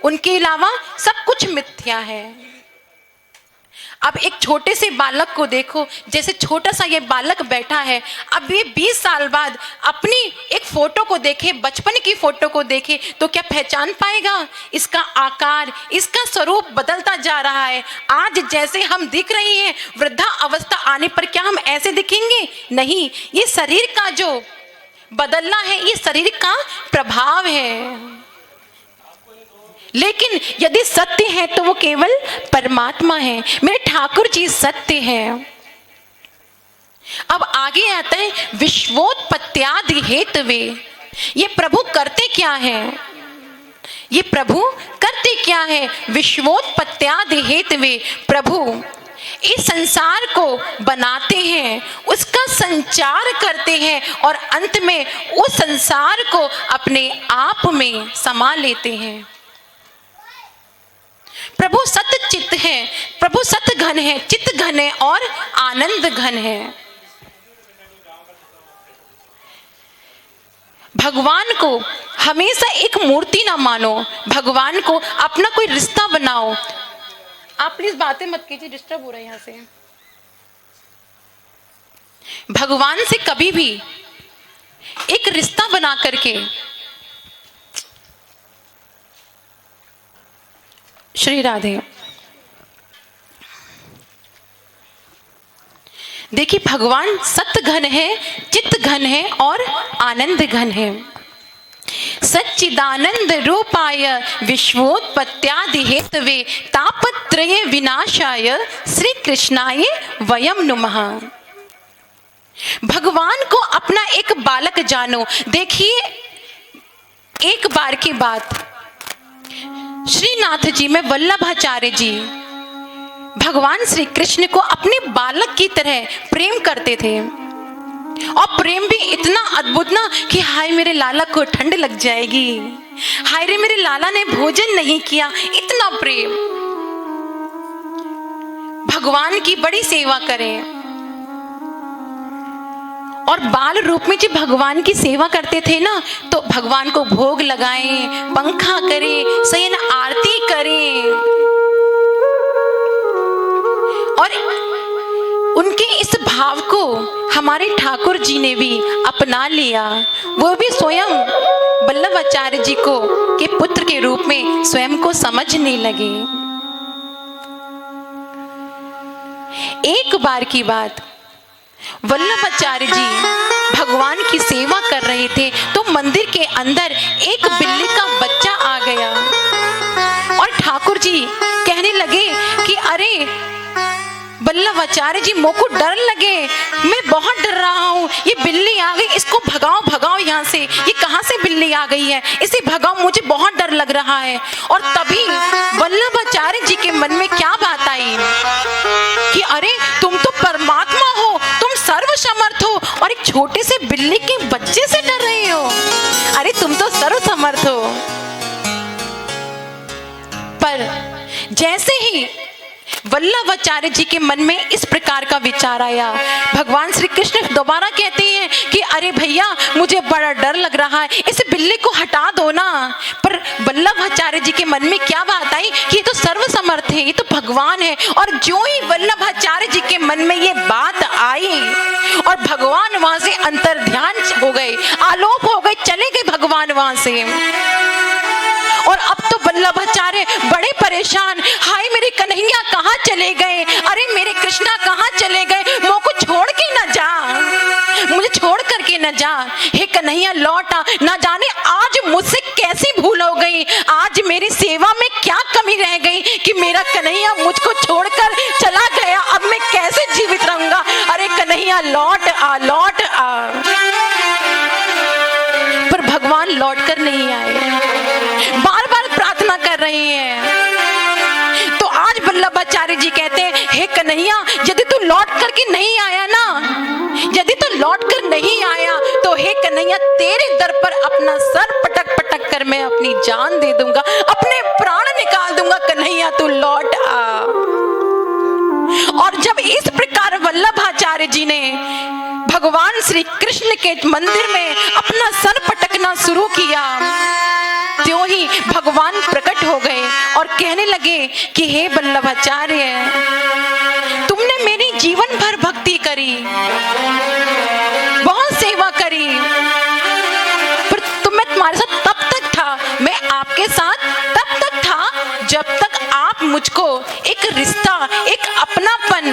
उनके अलावा सब कुछ मिथ्या है। अब एक छोटे से बालक को देखो, जैसे छोटा सा ये बालक बैठा है, अब ये 20 साल बाद अपनी एक फोटो को देखे, बचपन की फोटो को देखे, तो क्या पहचान पाएगा? इसका आकार, इसका स्वरूप बदलता जा रहा है। आज जैसे हम दिख रहे हैं, वृद्धा अवस्था आने पर क्या हम ऐसे दिखेंगे? नहीं, ये शरीर का जो बदलना है, ये शरीर का प्रभाव है। लेकिन यदि सत्य है तो वो केवल परमात्मा है। मेरे ठाकुर जी सत्य हैं। अब आगे आता है विश्वोत्पत्त्यादि हेतवे। ये प्रभु करते क्या हैं? ये प्रभु करते क्या है? विश्वोत्पत्त्यादि हेतवे। प्रभु इस संसार को बनाते हैं, उसका संचार करते हैं और अंत में उस संसार को अपने आप में समा लेते हैं। प्रभु सत चित्त है, प्रभु सत घन है, चित्त घन है और आनंद घन है। भगवान को हमेशा एक मूर्ति ना मानो, भगवान को अपना कोई रिश्ता बनाओ। आप प्लीज बातें मत कीजिए, डिस्टर्ब हो रहा है यहां से। भगवान से कभी भी एक रिश्ता बना करके, श्री राधे, देखिए भगवान सत्य घन है, चित्त घन है और आनंद घन है। सच्चिदानंद रूपाय विश्वोत्पत्त्यादि हेतवे तापत्रय विनाशाय श्री कृष्णाय वयम नुमः। भगवान को अपना एक बालक जानो। देखिए एक बार की बात, श्रीनाथ जी में वल्लभाचार्य जी भगवान श्री कृष्ण को अपने बालक की तरह प्रेम करते थे, और प्रेम भी इतना अद्भुत ना कि हाय मेरे लाला को ठंड लग जाएगी, हाय रे मेरे लाला ने भोजन नहीं किया, इतना प्रेम। भगवान की बड़ी सेवा करें, और बाल रूप में जब भगवान की सेवा करते थे ना, तो भगवान को भोग लगाएं, पंखा करें, शयन आरती करें, और उनके इस भाव को हमारे ठाकुर जी ने भी अपना लिया। वो भी स्वयं वल्लभाचार्य जी को के पुत्र के रूप में स्वयं को समझने लगे। एक बार की बात, वल्लभाचार्य जी भगवान की सेवा कर रहे थे, तो मंदिर के अंदर एक बिल्ली का बच्चा आ गया, और ठाकुर जी कहने लगे कि अरे वल्लभाचार्य जी, मोको डर लगे, मैं बहुत डर रहा हूँ, ये बिल्ली आ गई, इसको भगाओ भगाओ यहाँ से, ये कहाँ से बिल्ली आ गई है, इसे भगाओ, मुझे बहुत डर लग रहा है। और तभी वल्लभाचार्य जी के मन में क्या बात आई कि अरे तुम तो परमात्मा हो, तुम सर्वसमर्थ हो, और एक छोटे से बिल्ली के बच्चे से डर रहे हो? अरे तुम तो सर्वसमर्थ हो। पर जैसे ही वल्लभाचार्य जी के मन में इस प्रकार का विचार आया, भगवान श्री कृष्ण दोबारा कहते हैं कि अरे भैया मुझे बड़ा डर लग रहा है, इस बिल्ली को हटा दो ना। पर वल्लभाचार्य जी के मन में क्या बात आई कि ये तो सर्वसमर्थ है, ये तो भगवान है। और जो ही वल्लभाचार्य जी के मन में ये बात आई, और भगवान वहां से अंतर ध्यान हो गए, आलोप हो गए, चले गए भगवान वहां से। और अब तो वल्लभाचार्य बड़े परेशान, हाय मेरे कन्हैया कहाँ चले गए, अरे मेरे कृष्णा कहाँ चले गए, मुझको छोड़ के न जा, मुझे छोड़ करके न जा, हे कन्हैया लौटा, ना जाने आज मुझसे कैसी भूल हो गई, आज मेरी सेवा में क्या कमी रह गई कि मेरा कन्हैया मुझको छोड़कर चला गया, अब मैं कैसे जीवित रहूंगा, अरे कन्हैया लौट आ, लौट आ। पर भगवान लौट कर नहीं आए, बार बार प्रार्थना कर रहे हैं। तो आज वल्लभाचार्य जी कहते हैं, हे कन्हैया यदि तू लौट करके नहीं आया ना, यदि तू लौट कर नहीं आया, तो हे कन्हैया तेरे दर पर अपना सर पटक पटक कर मैं अपनी जान दे दूंगा, अपने प्राण निकाल दूंगा, कन्हैया तू लौट आ। और जब इस प्रकार वल्लभाचार्य जी ने भगवान श्री कृष्ण के मंदिर में अपना सर पटकना शुरू किया, त्यों ही भगवान प्रकट हो गए और कहने लगे कि हे वल्लभाचार्य, तुमने मेरी जीवन भर भक्ति करी, बहुत सेवा करी, पर मैं तुम्हारे साथ तब तक था, मैं आपके साथ तब तक था जब तक आप मुझको एक रिश्ता, एक अपनापन,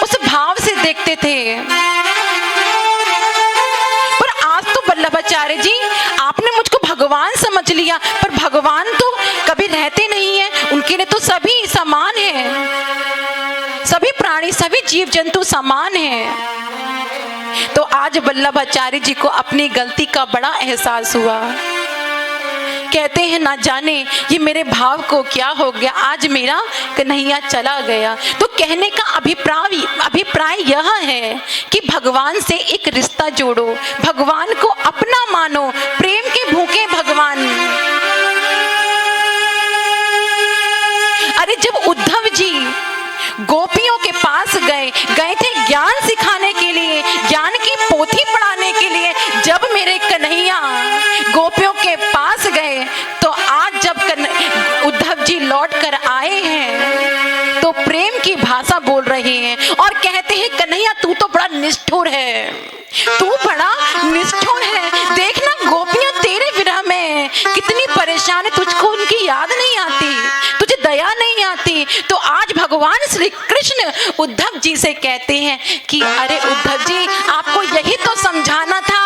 उस भाव से देखते थे। पर आज तो वल्लभाचार्य जी आपने मुझको भगवान समझ लिया, पर भगवान तो कभी रहते नहीं है, उनके लिए तो सभी समान है, सभी प्राणी, सभी जीव जंतु समान हैं। तो आज वल्लभाचार्य जी को अपनी गलती का बड़ा एहसास हुआ। कहते हैं ना जाने ये मेरे भाव को क्या हो गया, आज मेरा कन्हैया चला गया। तो कहने का अभिप्राय यह है कि भगवान से एक रिश्ता जोड़ो, भगवान को अपना मानो, प्रेम के भूखे भगवान। अरे जब उद्धव जी गोपियों के पास गए थे ज्ञान सिखाने के लिए, ज्ञान की पोथी पढ़ाने के लिए, जब मेरे कन्हैया गोपियों के पास गए, तो आज जब उद्धव जी लौट कर आए हैं तो प्रेम की भाषा बोल रहे हैं और कहते हैं कन्हैया तू तो बड़ा निष्ठुर है, तू बड़ा निष्ठुर है, देखना गोपियां तेरे विरह में कितनी परेशान है, तुझको उनकी याद नहीं आती, तुझे दया नहीं आती। तो आज भगवान श्री कृष्ण उद्धव जी से कहते हैं कि अरे उद्धव जी आपको यही तो समझाना था,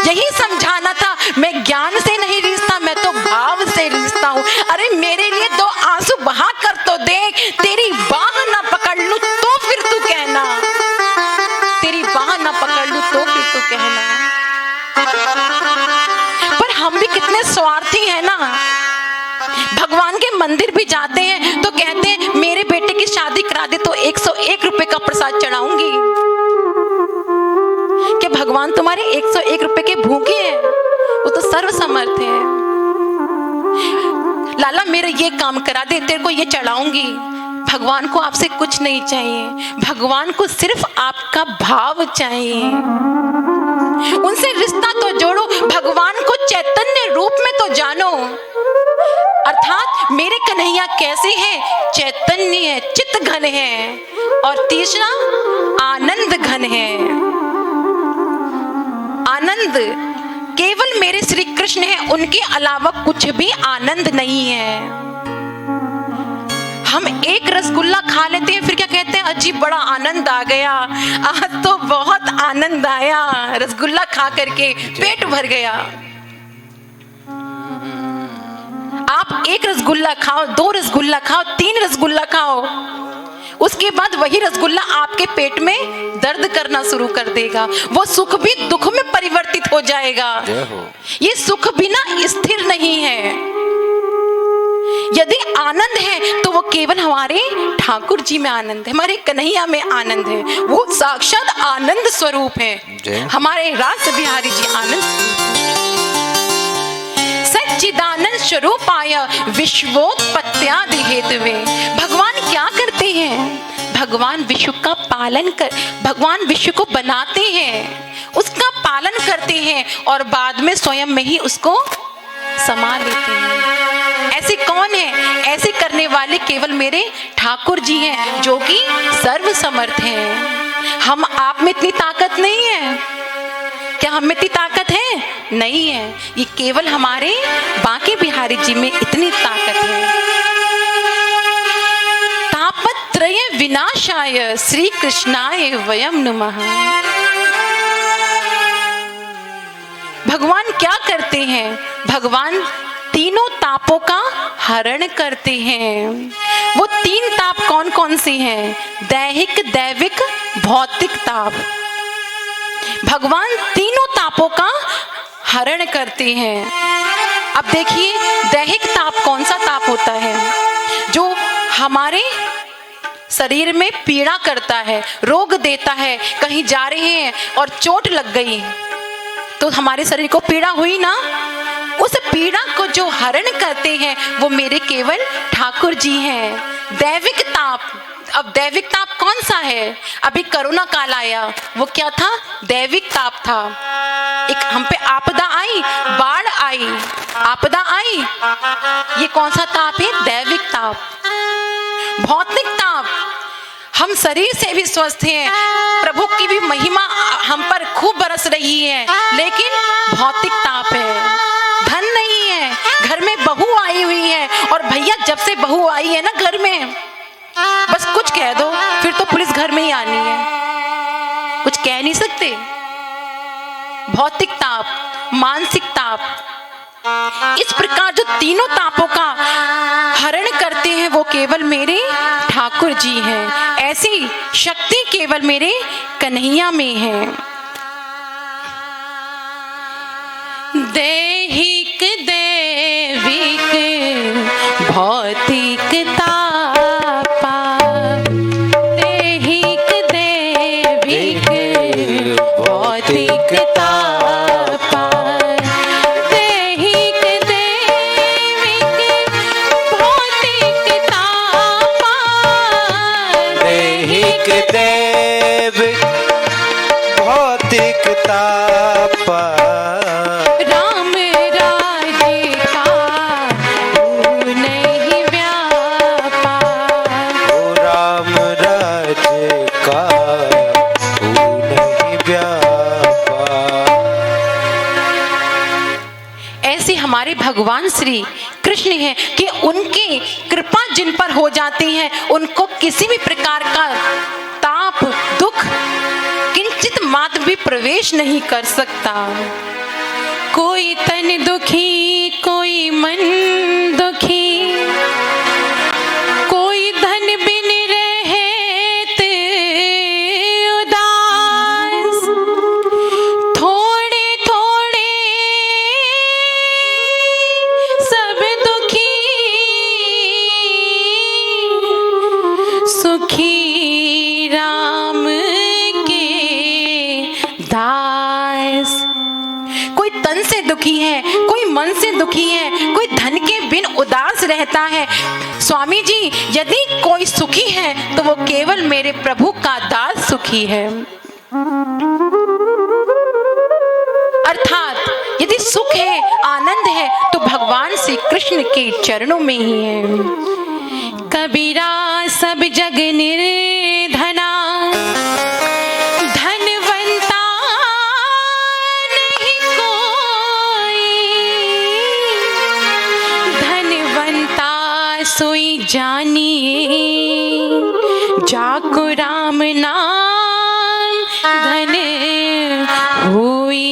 यही समझाना था, मैं ज्ञान से नहीं रिश्ता, मैं तो भाव से रिश्ता हूँ। अरे मेरे लिए दो आंसू बहा कर तो देख, तेरी बाह ना पकड़ लूं तो फिर तू कहना, तेरी बाह ना पकड़ लूं तो फिर तू कहना। पर हम भी कितने स्वार्थी हैं ना, भगवान के मंदिर भी जाते हैं तो कहते हैं मेरे बेटे की शादी करा दे तो 101 रुपए का प्रसाद चढ़ाऊंगी। कि भगवान तुम्हारे 101 रुपए के भूखे हैं, वो तो सर्वसमर्थ है। लाला मेरा ये काम करा दे, तेरे को ये चढ़ाऊंगी। भगवान को आपसे कुछ नहीं चाहिए, भगवान को सिर्फ आपका भाव चाहिए। उनसे रिश्ता तो जोड़ो, भगवान को चैतन्य रूप में तो जानो। अर्थात मेरे कन्हैया कैसे हैं? चैतन्य है, चित्त घन है, और तीसरा आनंद घन है। आनंद केवल मेरे श्री कृष्ण है, उनके अलावा कुछ भी आनंद नहीं है। हम एक रसगुल्ला खा लेते हैं, फिर क्या कहते हैं, अजीब बड़ा आनंद आ गया, आज तो बहुत आनंद आया, रसगुल्ला खा करके पेट भर गया। आप एक रसगुल्ला खाओ, 2 रसगुल्ला खाओ, 3 रसगुल्ला खाओ, उसके बाद वही रसगुल्ला आपके पेट में दर्द करना शुरू कर देगा। वो सुख भी दुख में परिवर्तित हो जाएगा। ये सुख बिना स्थिर नहीं है। यदि आनंद है तो वो केवल हमारे ठाकुर जी में आनंद है, हमारे कन्हैया में आनंद है, वो साक्षात आनंद स्वरूप है। हमारे रास बिहारी जी आनंद सच्चिदानंद स्वरूपाय विश्वोत्पत्त्यादि हेतवे। भगवान क्या करते हैं? भगवान विश्व का पालन कर, भगवान विश्व को बनाते हैं, उसका पालन करते हैं और बाद में स्वयं में ही उसको समा लेते हैं। ऐसे कौन है? ऐसे करने वाले केवल मेरे ठाकुर जी हैं, जो कि सर्व समर्थ हैं। हम आप में इतनी ताकत नहीं है। क्या हम में इतनी ताकत है? नहीं है। ये केवल हमारे बांके बिहारी जी में इतनी ताकत है। तापत्रय विनाशाय श्री कृष्णाय वयम नमः। भगवान क्या करते हैं? भगवान तीनों तापों का हरण करते हैं। वो 3 ताप कौन कौन से हैं? दैहिक, दैविक, भौतिक ताप। भगवान तीनों तापों का हरण करते हैं। अब देखिए, दैहिक ताप कौन सा ताप होता है? जो हमारे शरीर में पीड़ा करता है, रोग देता है। कहीं जा रहे हैं और चोट लग गई तो हमारे शरीर को पीड़ा हुई ना, उस पीड़ा को जो हरण करते हैं वो मेरे केवल ठाकुर जी हैं। दैविक ताप, अब दैविक ताप कौन सा है? अभी कोरोना काल आया, वो क्या था? दैविक ताप था। एक हम पे आपदा आई, बाढ़ आई, आपदा आई, ये कौन सा ताप है? दैविक ताप। भौतिक ताप, हम शरीर से भी स्वस्थ हैं, प्रभु की भी महिमा हम पर खूब बरस रही है, लेकिन भौतिक ताप है, धन नहीं है, घर में बहू आई हुई है, और भैया जब से बहू आई है ना घर में, बस कुछ कह दो फिर तो पुलिस घर में ही आनी है, कुछ कह नहीं सकते। भौतिक ताप, मानसिक ताप, इस प्रकार जो तीनों तापों का हरण करते हैं वो केवल मेरे ठाकुर जी हैं। ऐसी शक्ति केवल मेरे कन्हैया में है। दैहिक दैविक भौतिक तापा, दैहिक दैविक भौतिक तापा, दैहिक दैविक भौतिक तापा, दैहिक दैविक भौतिक तापा, राम राज्य का तू नहीं व्यापा, ओ राम राज्य का तू नहीं व्यापा। ऐसे हमारे भगवान श्री कृष्ण हैं कि उनकी कृपा जिन पर हो जाती है उनको किसी भी प्रकार का ताप दुख किंचित मात्र भी प्रवेश नहीं कर सकता। कोई तन दुखी, कोई मन दुखी, कोई धन बिन रहत उदास, थोड़े थोड़े सब दुखी, सुखी राम के दास। कोई तन से दुखी है, कोई मन से दुखी है, कोई धन के बिन उदास रहता है। स्वामी जी, यदि कोई सुखी है तो वो केवल मेरे प्रभु का दास सुखी है। अर्थात यदि सुख है, आनंद है तो भगवान श्री कृष्ण के चरणों में ही है। कबीरा सब जग निर्धना, धनवंता नहीं कोई, धनवंता सोई जानिए, जाको राम नाम धन हुई।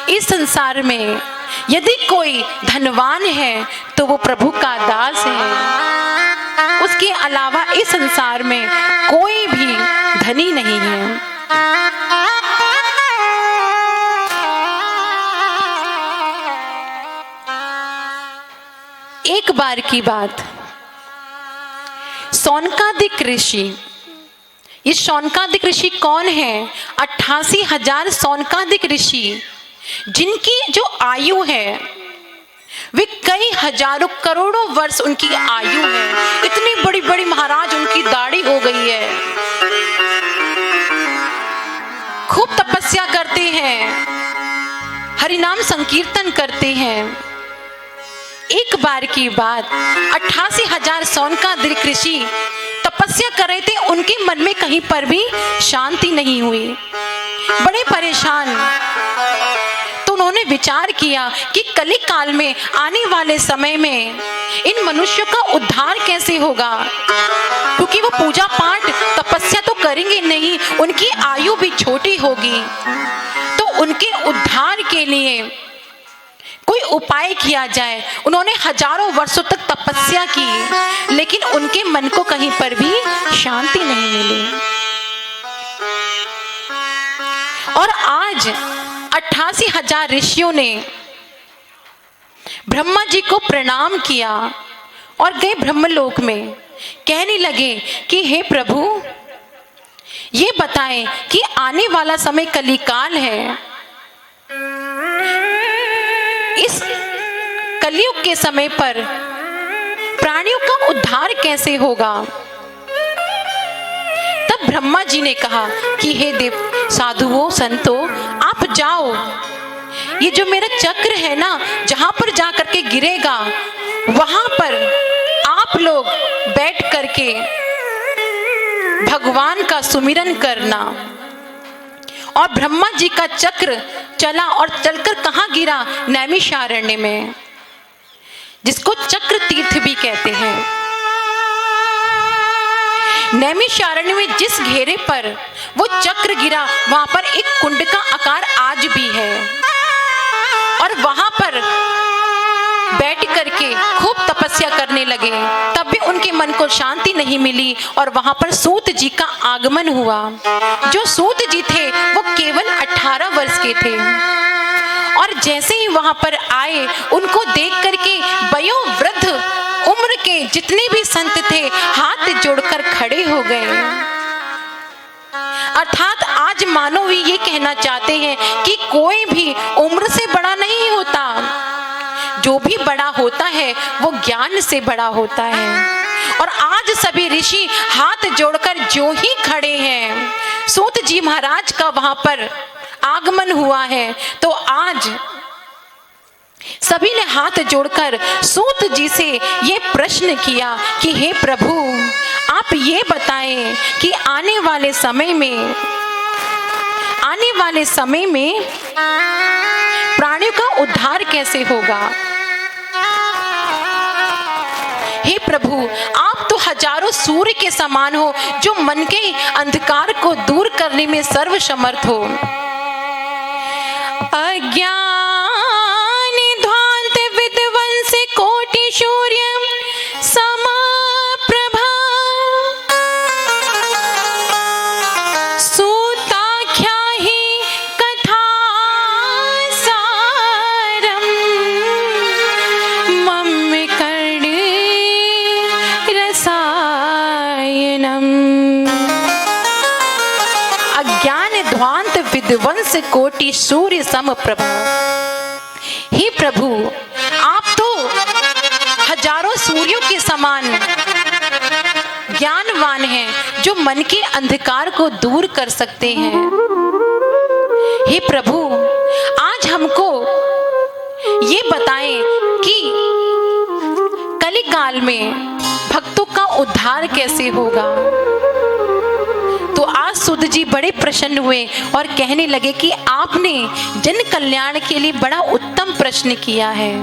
इस संसार में यदि कोई धनवान है तो वो प्रभु का दास है, उसके अलावा इस संसार में कोई भी धनी नहीं है। एक बार की बात, शौनकादिक ऋषि, ये शौनकादिक ऋषि कौन है? 88,000 शौनकादिक ऋषि, जिनकी जो आयु है वे कई हजारों करोड़ों वर्ष उनकी आयु है। इतनी बड़ी बड़ी महाराज उनकी दाढ़ी हो गई है, खूब तपस्या करते हैं, हरिनाम संकीर्तन करते हैं। एक बार की बात, 88,000 शौनकादिक ऋषि तपस्या कर रहे थे, उनके मन में कहीं पर भी शांति नहीं हुई, बड़े परेशान। तो उन्होंने विचार किया कि कली काल में आने वाले समय में इन मनुष्यों का उद्धार कैसे होगा, क्योंकि वो पूजा पाठ तपस्या तो करेंगे नहीं, उनकी आयु भी छोटी होगी। तो उनके उद्धार के लिए कोई उपाय किया जाए। उन्होंने हजारों वर्षों तक तपस्या की, लेकिन उनके मन को कहीं पर भी शांति नहीं मिली। और आज 88,000 ऋषियों ने ब्रह्मा जी को प्रणाम किया और गए ब्रह्मलोक में। कहने लगे कि हे प्रभु, ये बताएं कि आने वाला समय कलिकाल है, इस कलयुग के समय पर प्राणियों का उद्धार कैसे होगा। तब ब्रह्मा जी ने कहा कि हे देव साधुओं संतों, आप जाओ, ये जो मेरा चक्र है ना, जहां पर जा करके गिरेगा वहां पर आप लोग बैठ करके भगवान का सुमिरन करना। और ब्रह्मा जी का चक्र चला और चलकर कहां गिरा, नैमिषारण्य में, जिसको चक्र तीर्थ भी कहते हैं। नैमिषारण्य में जिस घेरे पर वो चक्र गिरा वहां पर एक कुंड का आकार आज भी है। और वहां पर बैठ करके खूब तपस्या करने लगे, तब भी उनके मन को शांति नहीं मिली। और वहां पर सूत जी का आगमन हुआ। जो सूत जी थे वो केवल 18 वर्ष के थे। और जैसे ही वहां पर आए, उनको देख करके वयोवृद्ध उम्र के जितने भी संत थे हाथ जोड़कर खड़े हो गए। अर्थात आज मानव ये कहना चाहते हैं कि कोई भी उम्र से बड़ा नहीं होता, जो भी बड़ा होता है वो ज्ञान से बड़ा होता है। और आज सभी ऋषि हाथ जोड़कर जो ही खड़े हैं, सूत जी महाराज का वहां पर आगमन हुआ है, तो आज सभी ने हाथ जोड़कर सूत जी से ये प्रश्न किया कि हे प्रभु, आप ये बताएं कि आने वाले समय में प्राणियों का उद्धार कैसे होगा। हे प्रभु, आप तो हजारों सूर्य के समान हो, जो मन के अंधकार को दूर करने में सर्वसमर्थ हो। अज्ञान ध्वांत विध्वंस कोटि सूर्य समप्रभा, सूताख्या ही कथा सारम, मम कर्ण रसायनम। अज्ञान ध्वांत विध्वंस कोटि सूर्य समप्रभा। हे प्रभु, आप तो हजारों सूर्यों के समान ज्ञानवान हैं, जो मन के अंधकार को दूर कर सकते हैं। हे प्रभु, आज हमको ये बताएं कि कलिकाल में भक्तों का उद्धार कैसे होगा। तो आज सूत जी बड़े प्रसन्न हुए और कहने लगे कि आपने जन कल्याण के लिए बड़ा उत्तम प्रश्न किया है।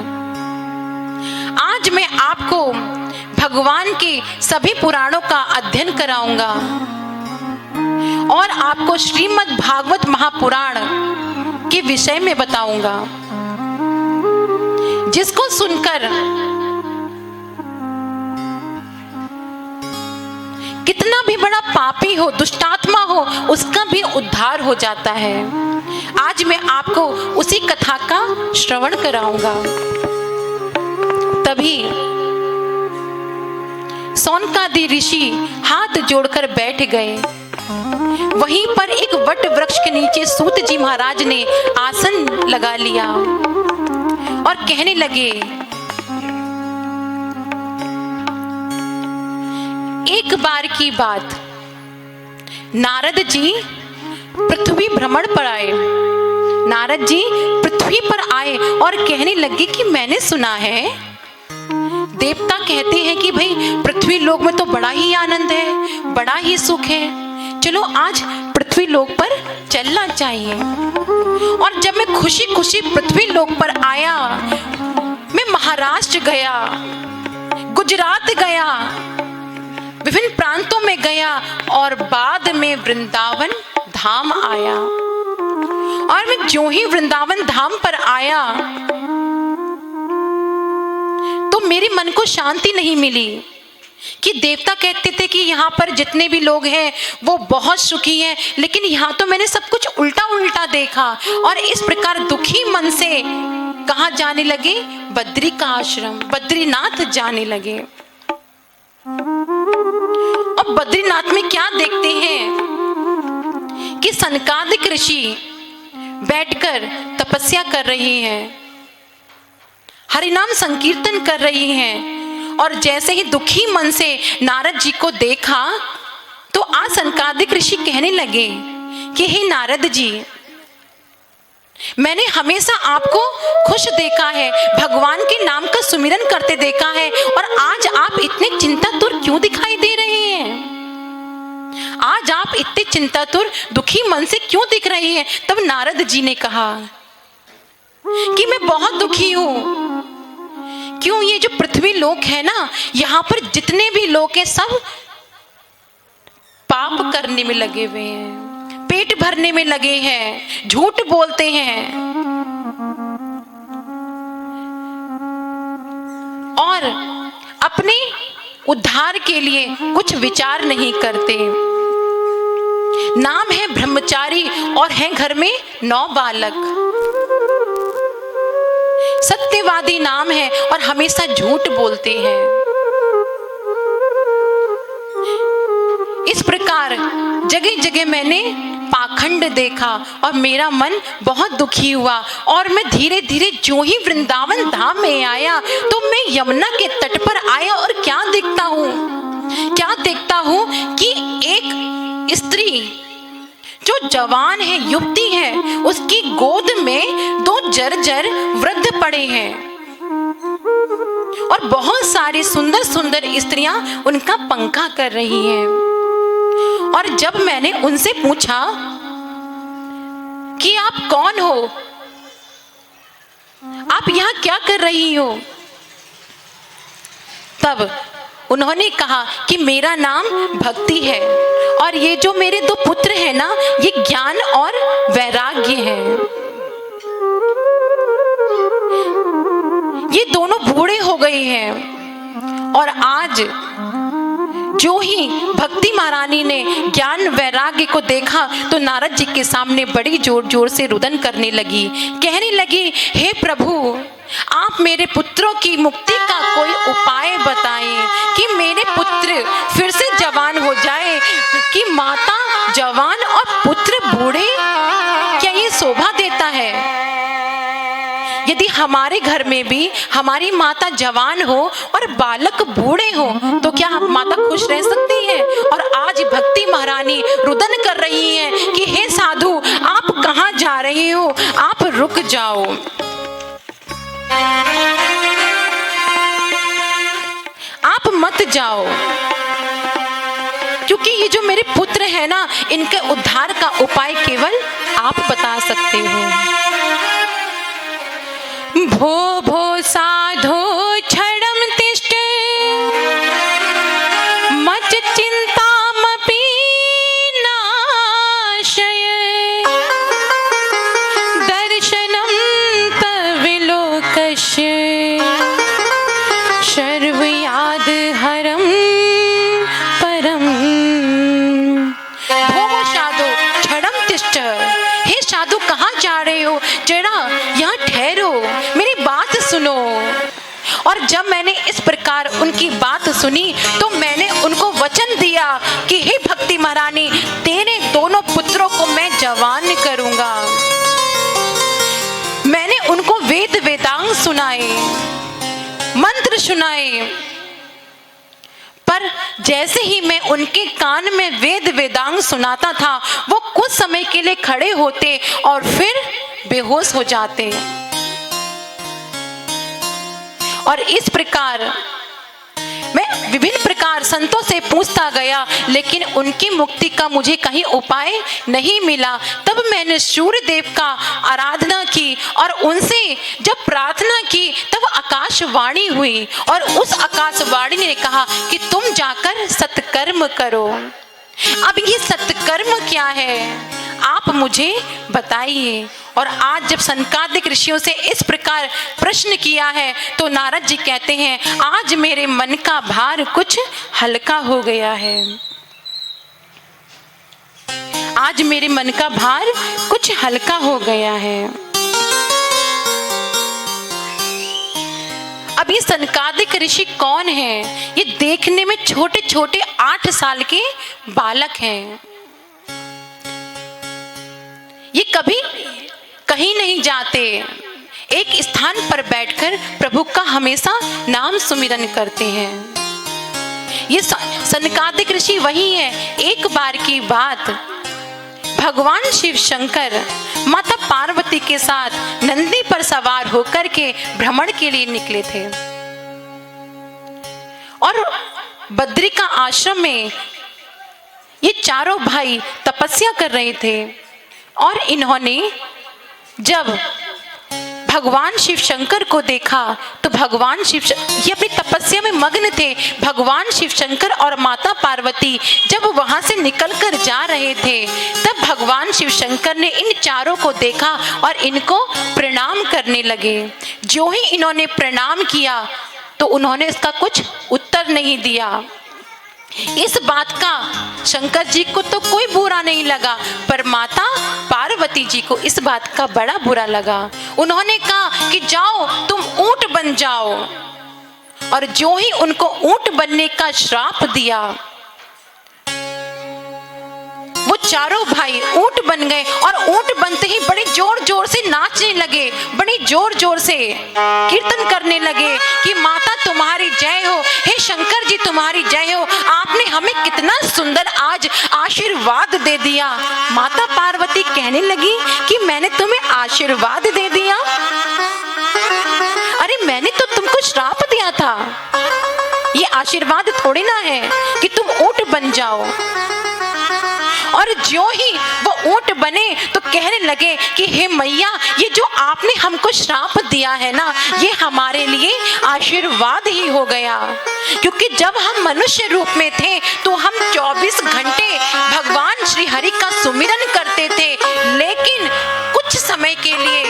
आज मैं आपको भगवान के सभी पुराणों का अध्ययन कराऊंगा और आपको श्रीमद् भागवत महापुराण के विषय में बताऊंगा, जिसको सुनकर कितना भी बड़ा पापी हो, दुष्टात्मा हो, उसका भी उद्धार हो जाता है। आज मैं आपको उसी कथा का श्रवण कराऊंगा। तभी सौनकादि ऋषि हाथ जोड़कर बैठ गए। वहीं पर एक वट वृक्ष के नीचे सूत जी महाराज ने आसन लगा लिया और कहने लगे, एक बार की बात, नारद जी पृथ्वी भ्रमण पर आए। नारद जी पृथ्वी पर आए और कहने लगे कि मैंने सुना है, देवता कहते हैं कि भाई पृथ्वी लोक में तो बड़ा ही आनंद है, बड़ा ही सुख है, चलो आज पृथ्वी लोक पर चलना चाहिए। और जब मैं खुशी खुशी पृथ्वी लोक पर आया, मैं महाराष्ट्र गया, गुजरात गया, विभिन्न प्रांतों में गया और बाद में वृंदावन धाम आया। और मैं जो ही वृंदावन धाम पर आया तो मेरे मन को शांति नहीं मिली। कि देवता कहते थे कि यहाँ पर जितने भी लोग हैं वो बहुत सुखी हैं, लेकिन यहाँ तो मैंने सब कुछ उल्टा उल्टा देखा। और इस प्रकार दुखी मन से कहाँ जाने लगे, बद्री का आश्रम, बद्रीनाथ जाने लगे। और बद्रीनाथ में क्या देखते हैं कि सनकादिक ऋषि बैठकर तपस्या कर रहे हैं, हरिनाम संकीर्तन कर रही हैं। और जैसे ही दुखी मन से नारद जी को देखा तो आज सनकादिक ऋषि कहने लगे कि हे नारद जी, मैंने हमेशा आपको खुश देखा है, भगवान के नाम का सुमिरन करते देखा है, और आज आप इतने चिंतातुर क्यों दिखाई दे रहे हैं? आज आप इतने चिंतातुर दुखी मन से क्यों दिख रहे हैं? तब नारद जी ने कहा कि मैं बहुत दुखी हूं। क्यों? ये जो पृथ्वी लोक है ना, यहाँ पर जितने भी लोग हैं सब पाप करने में लगे हुए हैं, पेट भरने में लगे हैं, झूठ बोलते हैं और अपने उद्धार के लिए कुछ विचार नहीं करते। नाम है ब्रह्मचारी और हैं घर में 9 बालक। सत्यवादी नाम है और हमेशा झूठ बोलते हैं। इस प्रकार जगह जगह मैंने पाखंड देखा और मेरा मन बहुत दुखी हुआ। और मैं धीरे धीरे जो ही वृंदावन धाम में आया तो मैं यमुना के तट पर आया और क्या देखता हूँ कि एक स्त्री जो जवान है, युवती है, उसकी गोद में 2 जर्जर वृद्ध पड़े हैं और बहुत सारी सुंदर सुंदर स्त्रियां उनका पंखा कर रही हैं। और जब मैंने उनसे पूछा कि आप कौन हो, आप यहाँ क्या कर रही हो, तब उन्होंने कहा कि मेरा नाम भक्ति है और ये जो मेरे 2 पुत्र हैं ना, ये ज्ञान और वैराग्य है। ये दोनों बूढ़े हो गए हैं और आज जो ही भक्ति महारानी ने ज्ञान वैराग्य को देखा तो नारद जी के सामने बड़ी जोर जोर से रुदन करने लगी, कहने लगी, हे प्रभु, आप मेरे पुत्रों की मुक्ति का कोई उपाय बताएं कि मेरे पुत्र फिर से जवान हो जाए। कि माता जवान और पुत्र बूढ़े, क्या ये शोभा देता है? यदि हमारे घर में भी हमारी माता जवान हो और बालक बूढ़े हो तो क्या माता खुश रह सकती है? और आज भक्ति महारानी रुदन कर रही है कि हे साधु, आप कहाँ जा रहे हो, आप रुक जाओ। आप मत जाओ, क्योंकि ये जो मेरे पुत्र है ना, इनके उद्धार का उपाय केवल आप बता सकते हो। भो भो साधो क्षणं तिष्ठ मच चिंतामपि नाशय दर्शनं तविलोकस्य सर्वयादहरं परम। भो साधो क्षणं तिष्ठ, हे साधु कहाँ जा रहे हो, जरा यहाँ ठहरो, मेरी बात सुनो। और जब मैंने इस प्रकार उनकी बात सुनी तो मैंने उनको वचन दिया कि हे भक्ति महारानी, तेरे दोनों पुत्रों को मैं जवान करूंगा। मैंने उनको वेद वेदांग सुनाए, मंत्र सुनाए, पर जैसे ही मैं उनके कान में वेद वेदांग सुनाता था वो कुछ समय के लिए खड़े होते और फिर बेहोश हो जाते। और इस प्रकार मैं विभिन्न प्रकार संतों से पूछता गया, लेकिन उनकी मुक्ति का मुझे कहीं उपाय नहीं मिला। तब मैंने सूर्यदेव का आराधना की और उनसे जब प्रार्थना की तब आकाशवाणी हुई और उस आकाशवाणी ने कहा कि तुम जाकर सत्कर्म करो। अब ये सत्कर्म क्या है, आप मुझे बताइए। और आज जब सनकादिक ऋषियों से इस प्रकार प्रश्न किया है तो नारद जी कहते हैं, आज मेरे मन का भार कुछ हल्का हो गया है। आज मेरे मन का भार कुछ हल्का हो गया है। अब ये सनकादिक ऋषि कौन हैं? ये देखने में छोटे छोटे 8 साल के बालक हैं। ये कभी कहीं नहीं जाते, एक एक स्थान पर बैठकर प्रभु का हमेशा नाम सुमिरन करते हैं। ये सनकादिक ऋषि वही है। एक बार की बात, भगवान शिव शंकर माता पार्वती के साथ नंदी पर सवार होकर के भ्रमण के लिए निकले थे और बद्रिका आश्रम में ये चारों भाई तपस्या कर रहे थे। और इन्होंने जब भगवान शिव शंकर को देखा तो भगवान शिव ये अपनी तपस्या में मग्न थे। भगवान शिव शंकर और माता पार्वती जब वहां से निकलकर जा रहे थे तब भगवान शिव शंकर ने इन चारों को देखा और इनको प्रणाम करने लगे। जो ही इन्होंने प्रणाम किया तो उन्होंने इसका कुछ उत्तर नहीं दिया। इस बात का शंकर जी को तो कोई बुरा नहीं लगा, पर माता पार्वती जी को इस बात का बड़ा बुरा लगा। उन्होंने कहा कि जाओ तुम ऊंट बन जाओ, और जो ही उनको ऊंट बनने का श्राप दिया वो चारों भाई ऊंट बन गए। और ऊंट बनते ही बड़े जोर जोर से नाचने लगे, बड़ी जोर जोर से कीर्तन करने लगे कि माता तुम्हारी जय हो, हे शंकर जी तुम्हारी जय हो, आपने हमें कितना सुंदर आज आशीर्वाद दे दिया। माता पार्वती कहने लगी कि मैंने तुम्हें आशीर्वाद दे दिया? अरे मैंने तो तुमको श्राप दिया था। ये आशीर्वाद थोड़ी ना है कि तुम ऊंट बन जाओ। और जो ही वो ऊंट बने तो कहने लगे कि हे मैया, ये जो आपने हमको श्राप दिया है ना, ये हमारे लिए आशीर्वाद ही हो गया। क्योंकि जब हम मनुष्य रूप में थे तो हम 24 घंटे भगवान श्री हरि का सुमिरन करते थे, लेकिन कुछ समय के लिए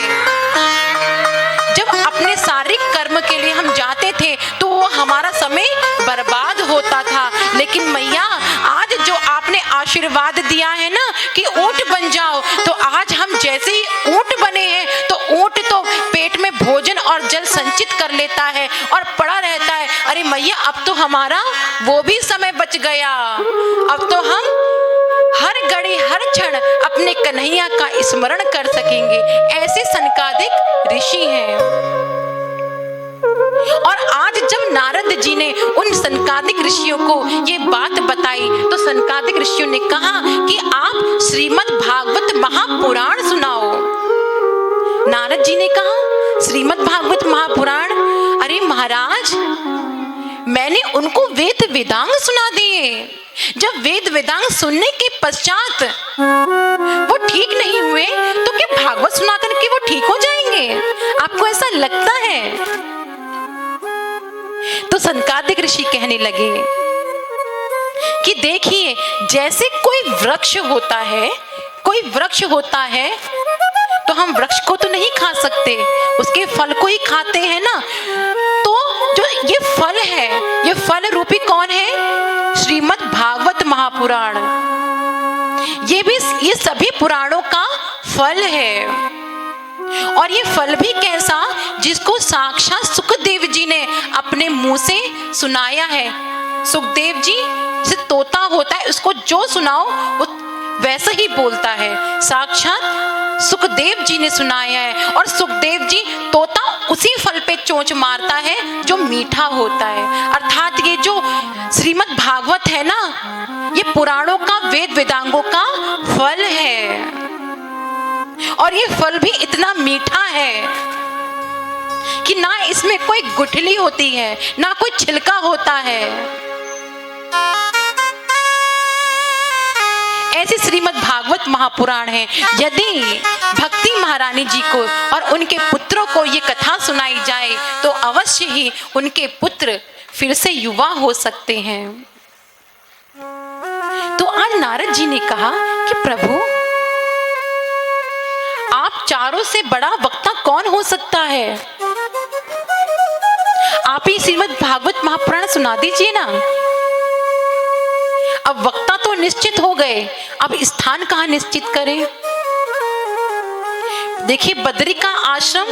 जब अपने शारीरिक कर्म के लिए हम जाते थे तो वो हमारा समय बर्बाद होता था। लेकिन मैया, आज जो आपने आशीर्वाद दिया है ना कि ऊंट बन जाओ, तो आज हम जैसे ही ऊंट बने हैं तो ऊंट तो पेट में भोजन और जल संचित कर लेता है और पड़ा रहता है। अरे मैया, अब तो हमारा वो भी समय बच गया। अब तो हम हर घड़ी हर क्षण अपने कन्हैया का स्मरण कर सकेंगे। ऐसे सनकादिक ऋषि हैं। और आज जब नारद जी ने उन सनकादिक ऋषियों को ये बात बताई तो सनकादिक ऋषियों ने कहा कि आप श्रीमद् भागवत महापुराण सुनाओ। नारद जी ने कहा श्रीमद् भागवत महापुराण? अरे महाराज, मैंने उनको वेद वेदांग सुना दिए। जब वेद वेदांग सुनने के पश्चात वो ठीक नहीं हुए तो क्या भागवत सुना करके वो ठीक हो जाएंगे? आपको ऐसा लगता है? तो सनकादिक ऋषि कहने लगे कि देखिए, जैसे कोई वृक्ष होता है तो हम वृक्ष को तो नहीं खा सकते, उसके फल को ही खाते हैं ना। तो जो ये फल है, ये फल रूपी कौन है? श्रीमद् भागवत महापुराण। ये सभी पुराणों का फल है। और ये फल भी कैसा? जिसको साक्षात सुखदेव जी ने अपने मुंह से सुनाया है। सुखदेव जी से तोता होता है, उसको जो सुनाओ वो वैसा ही बोलता है। साक्षात सुखदेव जी ने सुनाया है और सुखदेव जी तोता उसी फल पे चोंच मारता है जो मीठा होता है। अर्थात ये जो श्रीमद् भागवत है ना, ये पुराणों का, वेद वेदांगों का फल है। और ये फल भी इतना मीठा है कि ना इसमें कोई गुठली होती है, ना कोई छिलका होता है। ऐसे श्रीमद् भागवत महापुराण है। यदि भक्ति महारानी जी को और उनके पुत्रों को ये कथा सुनाई जाए तो अवश्य ही उनके पुत्र फिर से युवा हो सकते हैं। तो आज नारद जी ने कहा कि प्रभु, आप चारों से बड़ा वक्ता कौन हो सकता है? आप ही श्रीमद् भागवत महापुराण सुना दीजिए ना। अब वक्ता तो निश्चित हो गए, अब स्थान कहाँ निश्चित करें? देखिए, बद्रिका आश्रम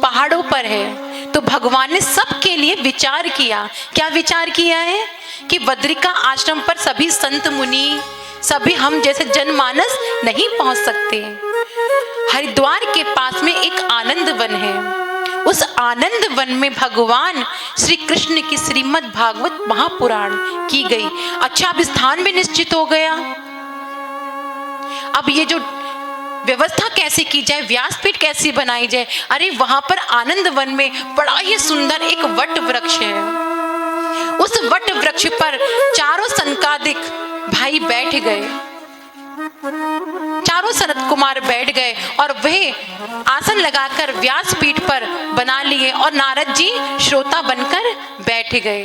पहाड़ों पर है, तो भगवान ने सबके लिए विचार किया। क्या विचार किया है? कि बद्रिका आश्रम पर सभी संत मुनि, सभी हम जैसे जनमानस नहीं पहुंच सकते। हरिद्वार के पास में एक आनंद वन है, उस आनंद वन में भगवान श्री कृष्ण की श्रीमद् भागवत महापुराण की गई। अच्छा, अब स्थान भी निश्चित हो गया। अब ये जो व्यवस्था कैसे की जाए, व्यासपीठ कैसी बनाई जाए। अरे वहां पर आनंद वन में बड़ा ही सुंदर एक वट वृक्ष है। उस वट वृक्ष पर चारों सनकादिक भाई बैठ गए, चारों सनत कुमार बैठ गए और वह आसन लगाकर व्यासपीठ पर बना लिए और नारद जी श्रोता बनकर बैठ गए।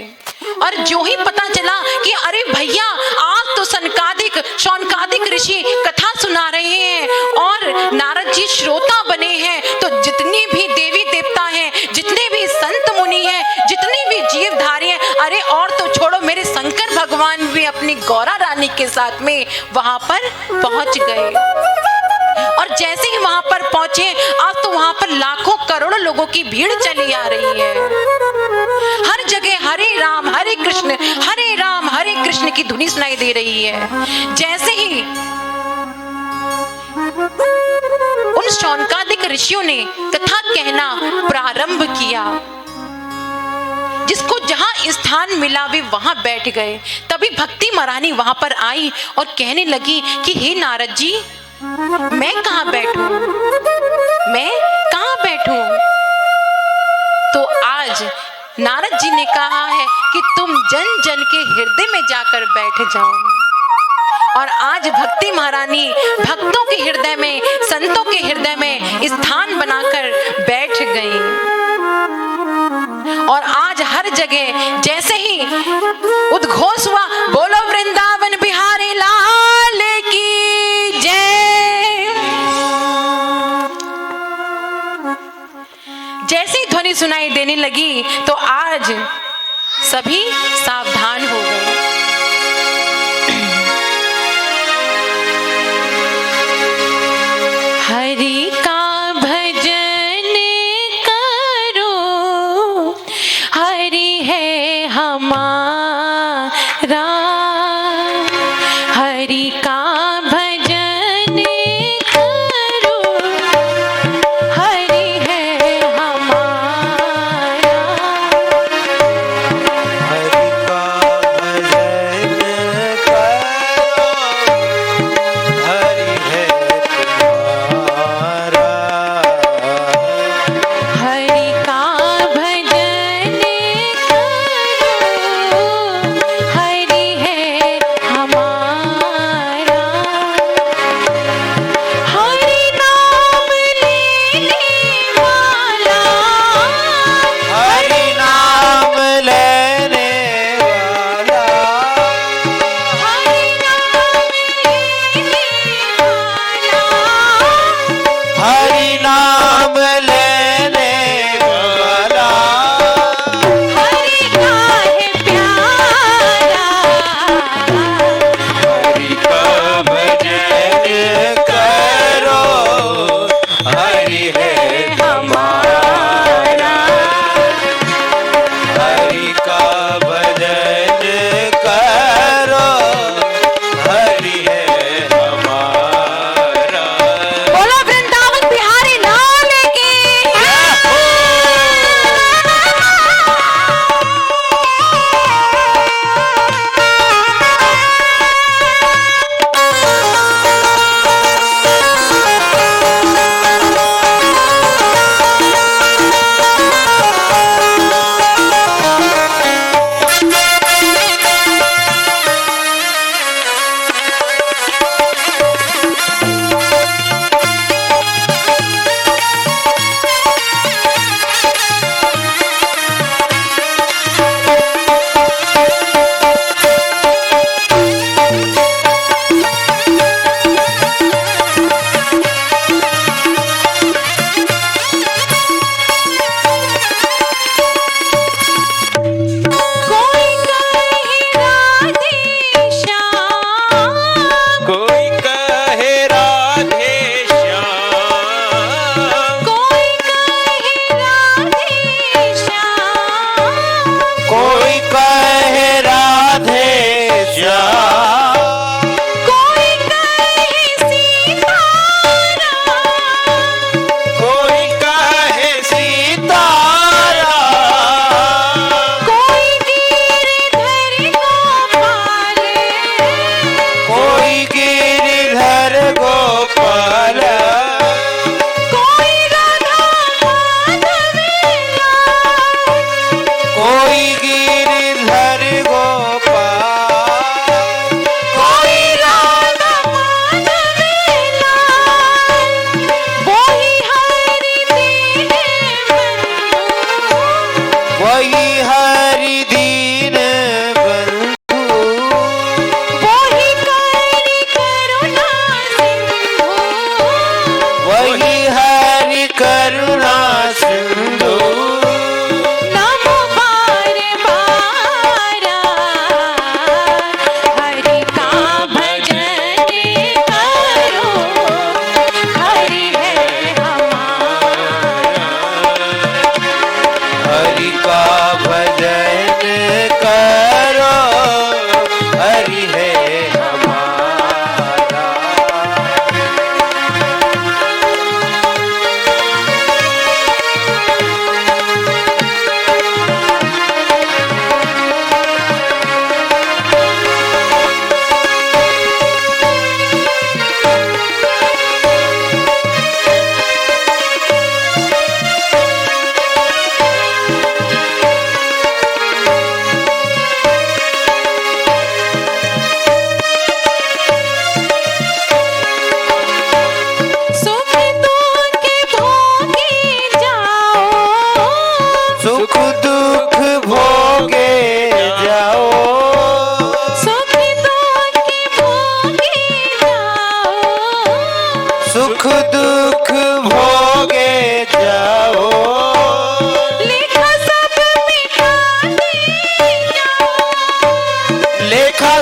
और जो ही पता चला कि अरे भैया आज तो शौनकादिक ऋषि कथा सुना रहे हैं और नारद जी श्रोता बने हैं, तो जितनी भी देवी देवता हैं, जितने भी संत मुनि हैं, जितने भी जीवधारी हैं, अरे और तो छोड़ो, मेरे शंकर भगवान भी अपनी गौरा रानी के साथ में वहां पर पहुंच गए। और जैसे ही वहां पर पहुंचे, आज तो वहां पर लाखों करोड़ों लोगों की भीड़ चली आ रही है। हर जगह हरे राम हरे कृष्ण की धुनी सुनाई दे रही है। जैसे ही उन शौनकादिक ऋषियों ने कथा कहना प्रारंभ किया, जिसको जहां स्थान मिला वे वहां बैठ गए। तभी भक्ति महारानी वहां पर आई और कहने लगी कि हे नारद जी, मैं कहां बैठूं, मैं कहां बैठूं। तो आज नारद जी ने कहा है कि तुम जन जन के हृदय में जाकर बैठ जाओ। और आज भक्ति महारानी भक्तों के हृदय में, संतों के हृदय में स्थान बनाकर बैठ गई। और आज हर जगह जैसे ही उद्घोष हुआ, बोलो वृंदावन बिहारी लाल की जय, जैसी ध्वनि सुनाई देने लगी तो आज सभी सावधान हो गए। हरि का भजन करो, हरि है हमारा, हरि का भजन करो, हरि है हमारा, हरि का भजन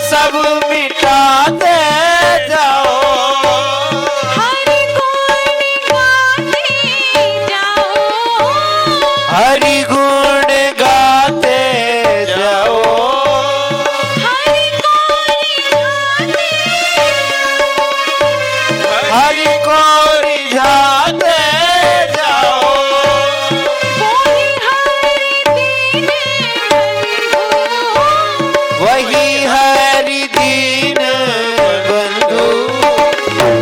सब मिटाते जाओ, हरि गुण गाते जाओ, हरि गुण गाते जाओ, हरि हरि को रिझाते जाओ, वही हरि दीन बंधु,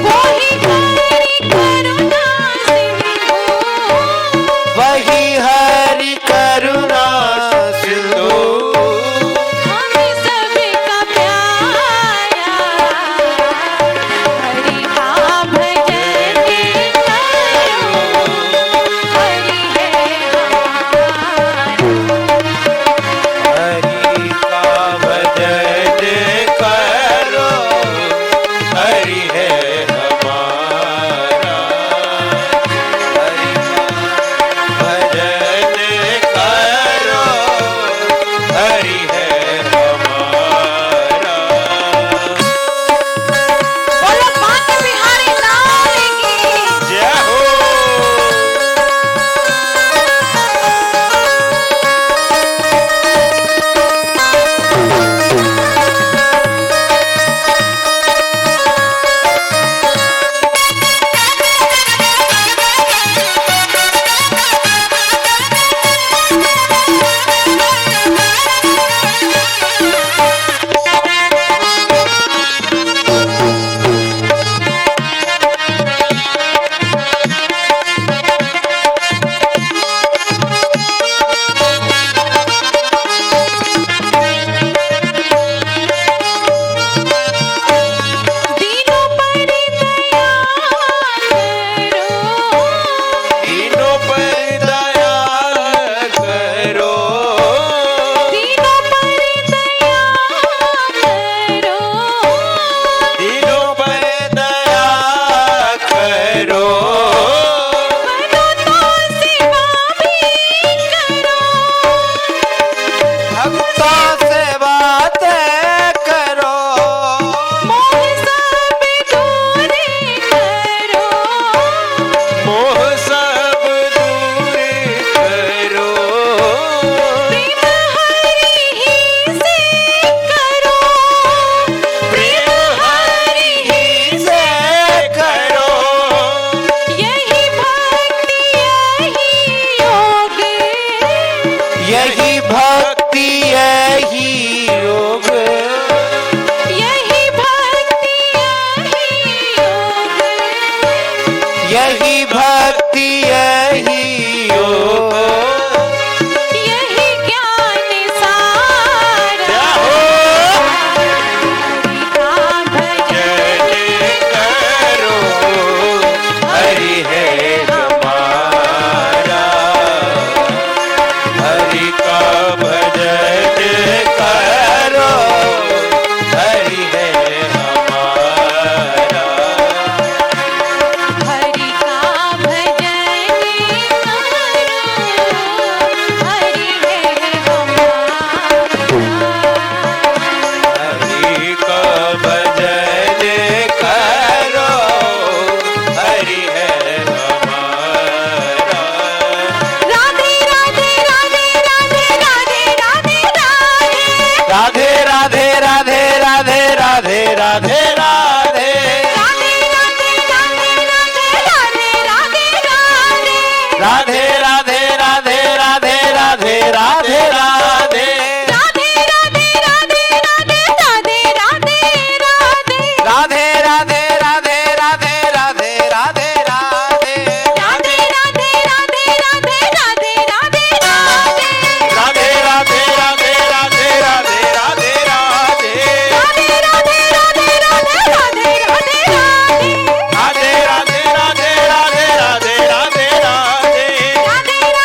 वही हरि बंधु, वही हरि करुणा सिंधु, वही हरि करुणा सिंधु, हम सबका प्यारा हरि का भजन करो, हरि है हरि का भजन करो, हरि है हमारा, हरि का भजन करो, हरि है हमारा। बोलो बांके बिहारी लाल की। जय हो। दीनों पर दया करो, दीनों पर दया करो, दीनों पर दया करो, दीनों पर दया करो, मनो तो सेवा भी करो, भक्तों से बातें करो, मोह सब दूर करो, मोह सब दूर करो, प्रेम हरि ही से करो, प्रेम हरि ही से करो, यही भक्ति यही योग, यही भक्ति यही योग, यही भक्ति यही योग, यही भक्ति यही योग। यही ज्ञान सारा, जय हो। हरि का भजन करो, हरि है हमारा, हरि का भजन करो, हरि है हमारा, हरि का भजन करो, हरि है हमारा। हरि का भजन करो, हरि है हमारा। राधे राधे राधे राधे राधे राधे राधे, राधे राधे राधे राधे राधे राधे राधे, राधे राधे राधे राधे राधे राधे, राधे राधे राधे राधे राधे, राधे राधे राधे राधे राधे राधे राधे, राधे राधे राधे राधे राधे राधे, राधे राधे राधे राधे राधे राधे राधे, राधे राधे राधे राधे राधे राधे राधे, राधे राधे राधे राधे राधे राधे राधे, राधे राधे राधे राधे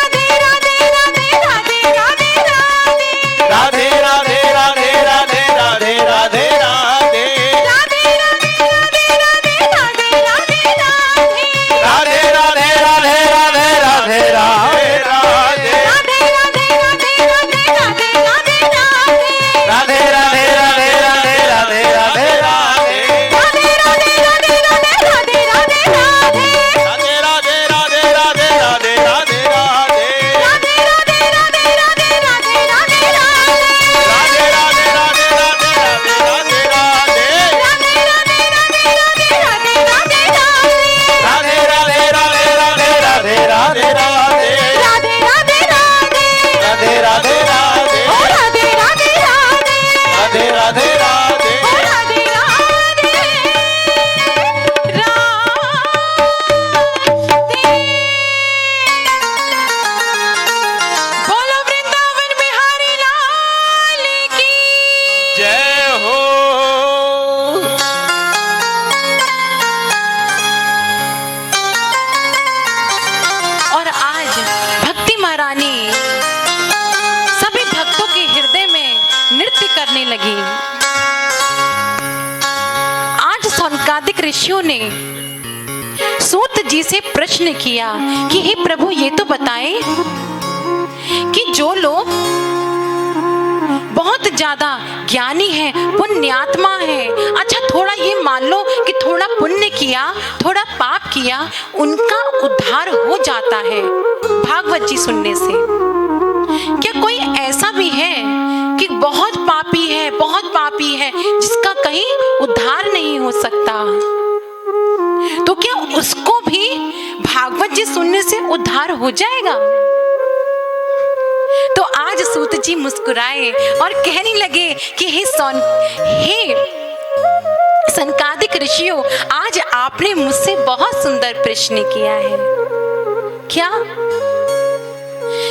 राधे राधे, राधे राधे राधे राधे राधे राधे राधे, राधे राधे राधे राधे राधे राधे राधे, राधे राधे राधे राधे राधे राधे राधे, राधे राधे राधे राधे ऋषियों ने सूत जी से प्रश्न किया कि हे प्रभु, ये तो बताएं कि जो लोग बहुत ज्यादा ज्ञानी है, पुण्यात्मा है, अच्छा थोड़ा ये मान लो कि थोड़ा पुण्य किया, थोड़ा पाप किया, उनका उद्धार हो जाता है भागवत जी सुनने से। क्या कोई ऐसा भी है कि बहुत पापी है जिसका कहीं उद्धार नहीं हो सकता? तो क्या उसको भी भागवत जी सुनने से उद्धार हो जाएगा? तो आज सूत जी मुस्कुराए और कहने लगे कि हे सनकादिक ऋषियों, आज आपने मुझसे बहुत सुंदर प्रश्न किया है। क्या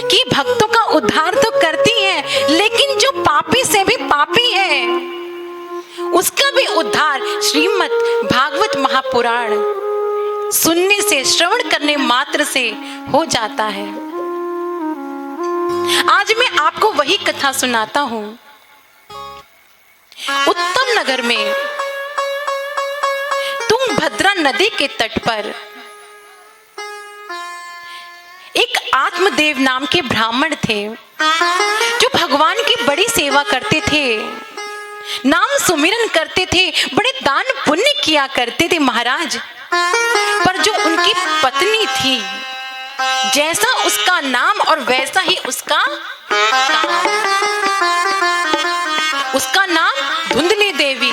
कि भक्तों का उद्धार तो करती है, लेकिन जो पापी से भी पापी है उसका भी उद्धार श्रीमद् भागवत महापुराण सुनने से, श्रवण करने मात्र से हो जाता है। आज मैं आपको वही कथा सुनाता हूं। उत्तम नगर में तुंगभद्रा नदी के तट पर एक आत्मदेव नाम के ब्राह्मण थे जो भगवान की बड़ी सेवा करते थे, नाम सुमिरन करते थे, बड़े दान पुण्य किया करते थे महाराज। पर जो उनकी पत्नी थी, जैसा उसका नाम और वैसा ही उसका काम। उसका नाम धुंधली देवी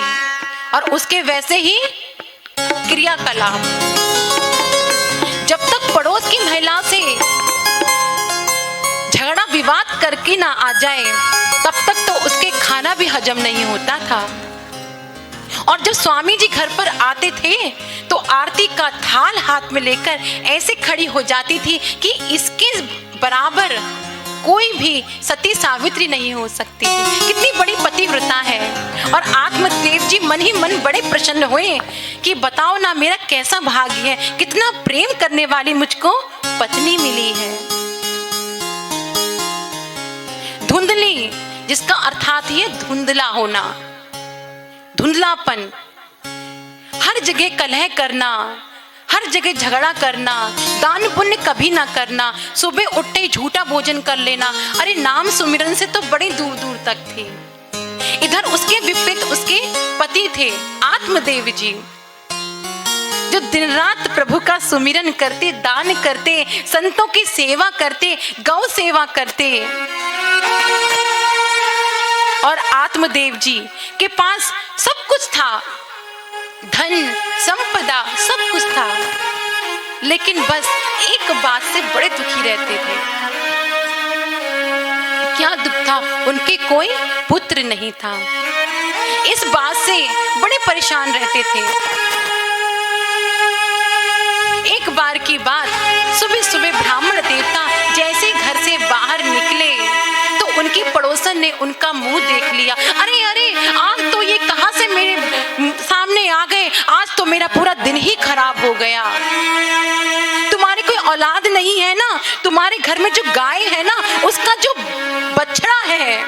और उसके वैसे ही क्रियाकलाप। जब तक पड़ोस की महिला से झगड़ा विवाद करके ना आ जाए, तब तक तो उसके खाना भी हजम नहीं होता था। और जब स्वामी जी घर पर आते थे तो आरती का थाल हाथ में लेकर ऐसे खड़ी हो जाती थी कि इसके बराबर कोई भी सती सावित्री नहीं हो सकती थी। कितनी बड़ी पतिव्रता है। और आत्मदेव जी मन ही मन बड़े प्रसन्न हुए कि बताओ ना, मेरा कैसा भाग्य है, कितना प्रेम करने वाली मुझको पत्नी मिली है। धुंधली, जिसका अर्थात ये धुंधला होना, धुंधलापन, हर जगह कलह करना, हर जगह झगड़ा करना, दान पुण्य कभी ना करना, सुबह उठते झूठा भोजन कर लेना, अरे नाम सुमिरन से तो बड़ी दूर दूर तक थी। इधर उसके विपरीत उसके पति थे आत्मदेव जी, जो दिन रात प्रभु का सुमिरन करते, दान करते, संतों की सेवा करते, गौ सेवा करते। और आत्मदेव जी के पास सब कुछ था, धन संपदा सब कुछ था, लेकिन बस एक बात से बड़े दुखी रहते थे। क्या दुख था? उनके कोई पुत्र नहीं था। इस बात से बड़े परेशान रहते थे। एक बार की बात, सुबह सुबह ब्राह्मण देवता जैसे घर से बाहर निकले तो उनकी पड़ोसन ने उनका मुंह देख लिया। अरे अरे, आज तो ये कहां से मेरे सामने आ गए, आज तो मेरा पूरा दिन ही खराब हो गया। तुम्हारी कोई औलाद नहीं है ना? तुम्हारे घर में जो गाय है ना, उसका जो बछड़ा है,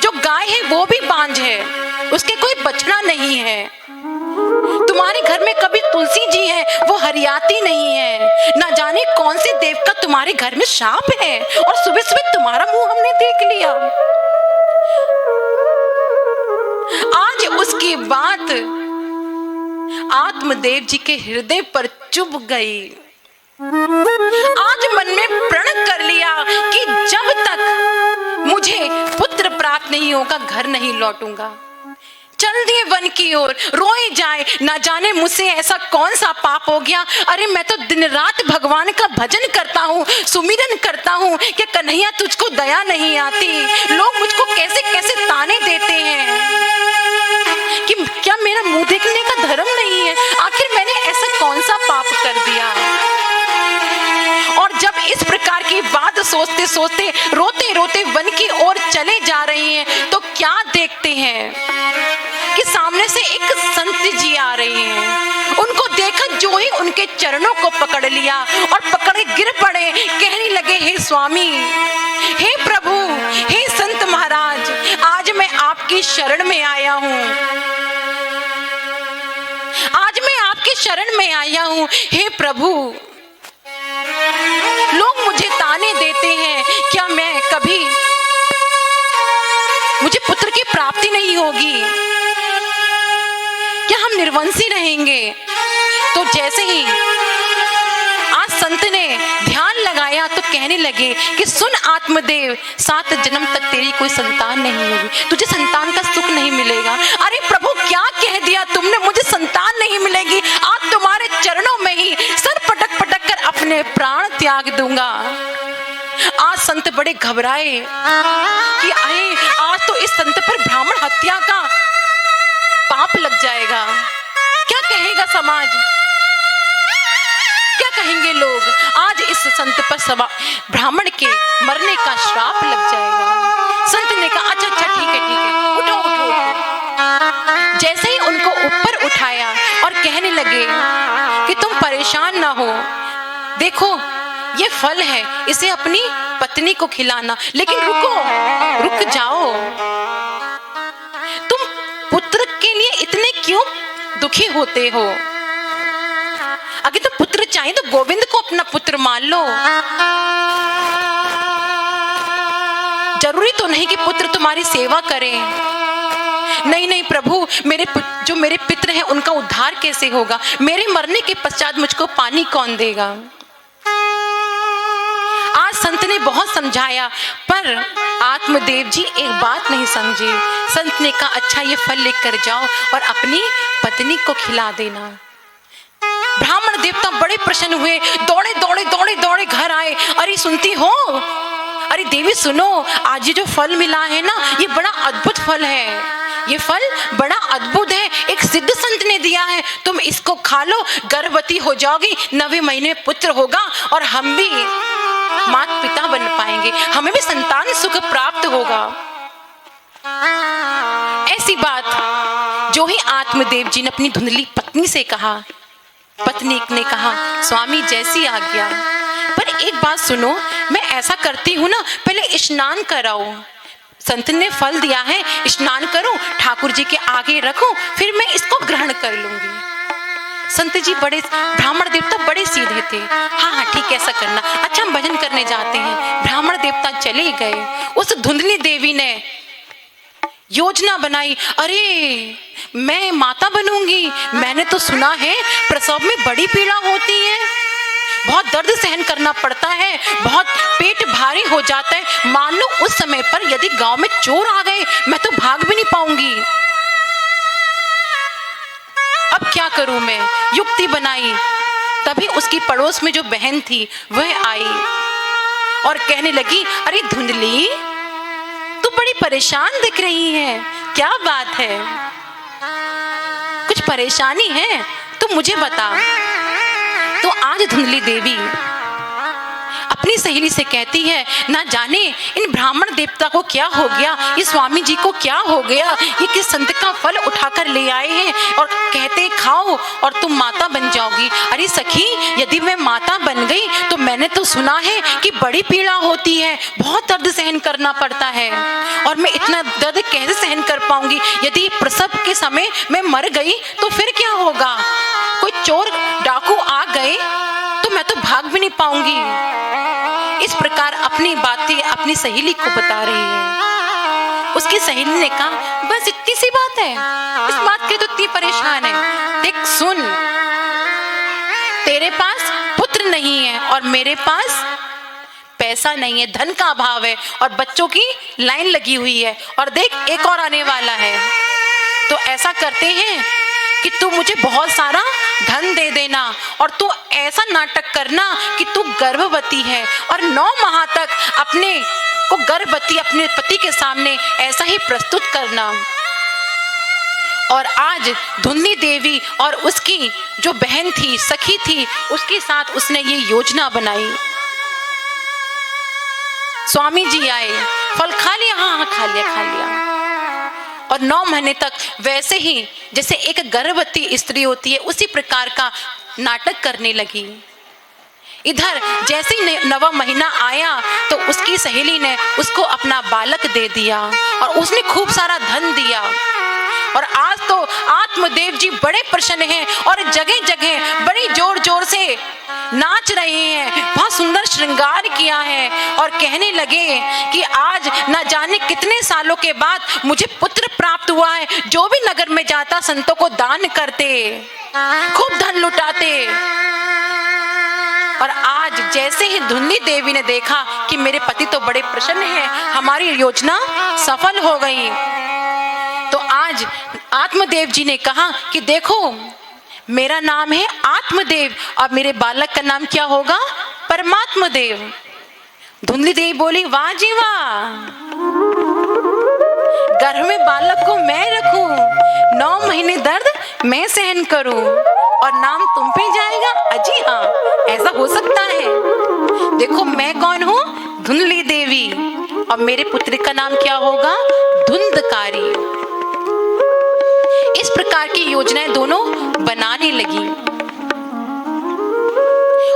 जो गाय है वो भी बांझ है, उसके कोई बछड़ा नहीं है। तुम्हारे घर में कभी तुलसी जी है, वो हरियाती नहीं है। ना जाने कौन से देव का तुम्हारे घर में शाप है, और सुबह सुबह तुम्हारा मुंह हमने देख लिया। आज उसकी बात आत्मदेव जी के हृदय पर चुभ गई। आज मन में प्रण कर लिया कि जब तक मुझे पुत्र प्राप्त नहीं होगा, घर नहीं लौटूंगा। चल दिए वन की ओर, रोए जाए, ना जाने मुझसे ऐसा कौन सा पाप हो गया। अरे मैं तो दिन रात भगवान का भजन करता हूँ, सुमिरन करता हूँ, कि कन्हैया तुझको दया नहीं आती। लोग मुझको कैसे कैसे ताने देते हैं कि क्या मेरा मुंह देखने का धर्म नहीं है। आखिर मैंने ऐसा कौन सा पाप कर दिया। और जब इस प्रकार की बात सोचते सोचते, रोते रोते वन की ओर चले जा रही हैं, तो क्या देखते हैं कि सामने से एक संत जी आ रहे हैं। उनको देखा जो ही उनके चरणों को पकड़ लिया और पकड़े गिर पड़े, कहने लगे, हे स्वामी, हे प्रभु, हे संत महाराज, आज मैं आपकी शरण में आया हूँ। आज आपके शरण में आया हूँ। हे प्रभु, लोग मुझे ताने देते हैं, क्या मैं कभी, मुझे पुत्र की प्राप्ति नहीं होगी, क्या हम निर्वंशी रहेंगे। तो जैसे ही आज संत ने ध्यान लगाया तो कहने लगे कि सुन आत्मदेव, 7 जन्म तक तेरी कोई संतान नहीं होगी, तुझे संतान का सुख नहीं मिलेगा। अरे प्रभु, क्या कह दिया तुमने, मुझे संतान नहीं मिलेगी, आज तुम्हारे चरणों में ही सर पटक पटक कर अपने प्राण त्याग दूंगा। आज संत बड़े घबराए कि आए, आज तो इस संत पर ब्राह्मण हत्या का पाप लग जाएगा, क्या कहेगा समाज, क्या कहेंगे लोग, आज इस संत पर ब्राह्मण के मरने का श्राप लग जाएगा। संत ने कहा अच्छा अच्छा ठीक है, उठो उठो उठो। जैसे ही उनको ऊपर उठाया और कहने लगे कि तुम परेशान ना हो, देखो ये फल है, इसे अपनी पत्नी को खिलाना, लेकिन रुक जाओ, तुम पुत्र के लिए इतने क्यों दुखी होते हो, अगर तो पुत्र चाहिए तो गोविंद को अपना पुत्र मान लो, जरूरी तो नहीं कि पुत्र तुम्हारी सेवा करें। नहीं प्रभु, जो मेरे पितर हैं उनका उद्धार कैसे होगा, मेरे मरने के पश्चात मुझको पानी कौन देगा। आज संत ने बहुत समझाया पर आत्मदेव जी एक बात नहीं समझे। संत ने कहा अच्छा ये फल लेकर जाओ और अपनी पत्नी को खिला देना। ब्राह्मण देवता बड़े प्रसन्न हुए, दौड़े घर आए। अरे सुनती हो, अरे देवी सुनो, आज ये जो फल मिला है ना, ये बड़ा अद्भुत फल है, ये फल बड़ा अद्भुत है, एक सिद्ध संत ने दिया है, तुम इसको खा लो, गर्भवती हो जाओगी, 9वें महीने में पुत्र होगा और हम भी माता पिता बन पाएंगे, हमें भी संतान सुख प्राप्त होगा। ऐसी बात जो ही आत्मदेव जी ने अपनी धुंधली पत्नी से कहा, पत्नी ने कहा स्वामी जैसी आज्ञा, पर एक बात सुनो, मैं ऐसा करती हूँ ना, पहले स्नान कराओ, संत ने फल दिया है, स्नान करूं, ठाकुर जी के आगे रखूं, फिर मैं इसको ग्रहण कर लूंगी। संत जी बड़े, ब्राह्मण देवता बड़े सीधे थे, हाँ ठीक ऐसा करना, अच्छा हम भजन करने जाते हैं। ब्राह्मण देवता चले गए। उस धुंधली देवी ने योजना बनाई, अरे मैं माता बनूंगी, मैंने तो सुना है प्रसव में बड़ी पीड़ा होती है, बहुत दर्द सहन करना पड़ता है, बहुत पेट भारी हो जाता है, मान लो उस समय पर यदि गांव में चोर आ गए, मैं तो भाग भी नहीं पाऊंगी, अब क्या करूं मैं। युक्ति बनाई। तभी उसकी पड़ोस में जो बहन थी वह आई और कहने लगी, अरे धुंधली तू बड़ी परेशान दिख रही है, क्या बात है, कुछ परेशानी है तो मुझे बता। तो आज धुंधली देवी अपनी सहेली से कहती है, ना जाने इन ब्राह्मण देवता को क्या हो गया, इस स्वामी जी को क्या हो गया, ये किस संत का फल उठाकर ले आए हैं और कहते खाओ और तुम माता बन जाओगी। अरे सखी, यदि मैं माता बन गई तो मैंने तो सुना है कि बड़ी पीड़ा होती है, बहुत दर्द सहन करना पड़ता है, और मैं इतना दर्द कैसे सहन कर पाऊंगी, यदि प्रसव के समय मैं मर गई तो फिर क्या होगा, कोई चोर डाकू आ गए तो मैं तो भाग भी नहीं पाऊंगी। इस प्रकार अपनी बातें अपनी सहेली को बता रही है। उसकी सहेली ने कहा, बस इतनी सी बात है, इस बात के तो इतनी परेशान है, देख सुन, तेरे पास पुत्र नहीं है और मेरे पास पैसा नहीं है, धन का अभाव है और बच्चों की लाइन लगी हुई है, और देख एक और आने वाला है, तो ऐसा करते हैं कि तू मुझे बहुत सारा धन दे देना और तू ऐसा नाटक करना कि तू गर्भवती है और 9 माह तक अपने को गर्भवती अपने पति के सामने ऐसा ही प्रस्तुत करना। और आज धुंधली देवी और उसकी जो बहन थी, सखी थी, उसके साथ उसने ये योजना बनाई। स्वामी जी आए, फल खा लिया, हाँ खा लिया, और 9 महीने तक वैसे ही जैसे एक गर्भवती स्त्री होती है उसी प्रकार का नाटक करने लगी। इधर जैसे ही 9वां महीना आया तो उसकी सहेली ने उसको अपना बालक दे दिया और उसने खूब सारा धन दिया। और आज तो आत्मदेव जी बड़े प्रसन्न हैं और जगह जगह बड़ी जोर जोर से नाच रहे हैं, बहुत सुंदर श्रृंगार किया है और कहने लगे कि आज न जाने कितने सालों के बाद मुझे पुत्र प्राप्त हुआ है। जो भी नगर में जाता संतों को दान करते, खूब धन लुटाते। और आज जैसे ही धुंधली देवी ने देखा कि मेरे पति तो बड़े प्रसन्न हैं, हमारी योजना सफल हो गई, तो आज आत्मदेव जी ने कहा कि देखो मेरा नाम है आत्मदेव और मेरे बालक का नाम क्या होगा? परमात्मा देव। धुंधली देवी बोली, वाह जी वाह, गर्भ में बालक को मैं रखूं, 9 महीने दर्द मैं सहन करूं और नाम तुम पे जाएगा? अजी हाँ, ऐसा हो सकता है। देखो मैं कौन हूँ? धुंधली देवी, और मेरे पुत्र का नाम क्या होगा? धुंधकारी। इस प्रकार की योजनाएं दोनों बनाने लगी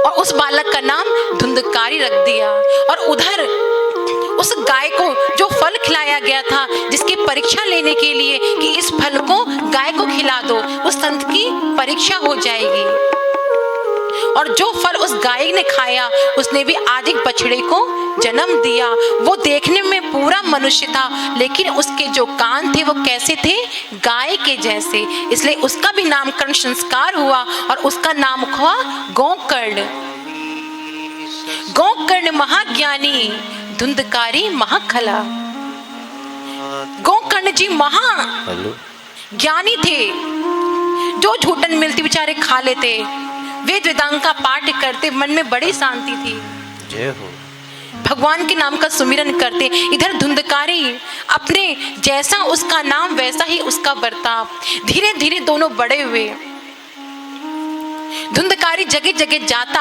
और उस बालक का नाम धुंधकारी रख दिया। और उधर उस गाय को जो फल खिलाया गया था, जिसकी परीक्षा लेने के लिए कि इस फल को गाय को खिला दो, उस संत की परीक्षा हो जाएगी। और जो फल उस गाय ने खाया, उसने भी आज एक बछड़े को जन्म दिया। वो देखने में पूरा मनुष्य था, लेकिन उसके जो कान थे वो कैसे थे? गाय के जैसे। इसलिए उसका भी नामकरण संस्कार हुआ और उसका नाम हुआ गोकर्ण। गोकर्ण महाज्ञानी, धुंधकारी महाखला। गोकर्ण जी महा ज्ञानी थे, जो झूठन मिलती बेचारे खा लेते, वेद वेदांग का पाठ करते, मन में बड़ी शांति थी, जय हो, भगवान के नाम का सुमिरन करते। इधर धुंधकारी अपने जैसा उसका नाम वैसा ही उसका बर्ताव। धीरे धीरे दोनों बड़े हुए। धुंधकारी जगह जगह जाता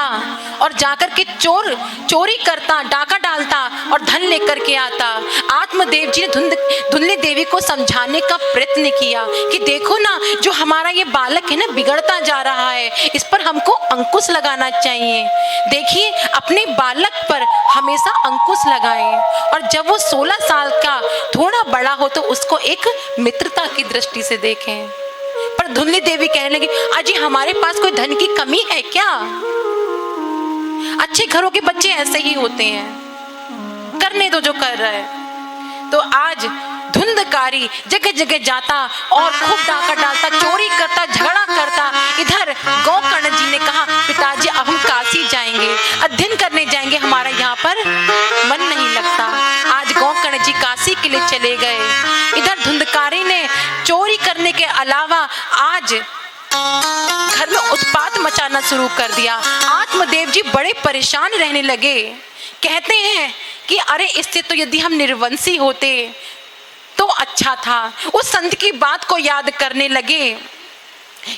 और जाकर के चोरी करता, डाका डालता और धन लेकर के आता। आत्मदेव जी ने धुंधली देवी को समझाने का प्रयत्न किया कि देखो ना, जो हमारा ये बालक है ना, बिगड़ता जा रहा है, इस पर हमको अंकुश लगाना चाहिए। देखिए अपने बालक पर हमेशा अंकुश लगाएं और जब वो 16 साल का थोड़ा बड़ा हो तो उसको एक मित्रता की दृष्टि से देखें। पर धुंधली देवी कहने लगी, अजी हमारे पास कोई धन की कमी है क्या? अच्छे घरों के बच्चे ऐसे ही होते हैं, करने दो जो कर रहा है। तो आज धुंधकारी जगह जगह जाता और खूब डाका डालता, चोरी करता, झगड़ा करता। इधर गोकर्ण जी ने कहा, पिताजी अब हम काशी जाएंगे, अध्ययन करने जाएंगे, हमारा यहाँ पर मन नहीं लगता। आज गोकर्ण जी काशी के लिए चले गए। इधर धुंधकारी ने चोरी करने के अलावा आज घर में उत्पात मचाना शुरू कर दिया। आत्मदेव जी बड़े परेशान रहने लगे। कहते हैं कि अरे इससे तो यदि हम निर्वंशी होते तो अच्छा था। उस संत की बात को याद करने लगे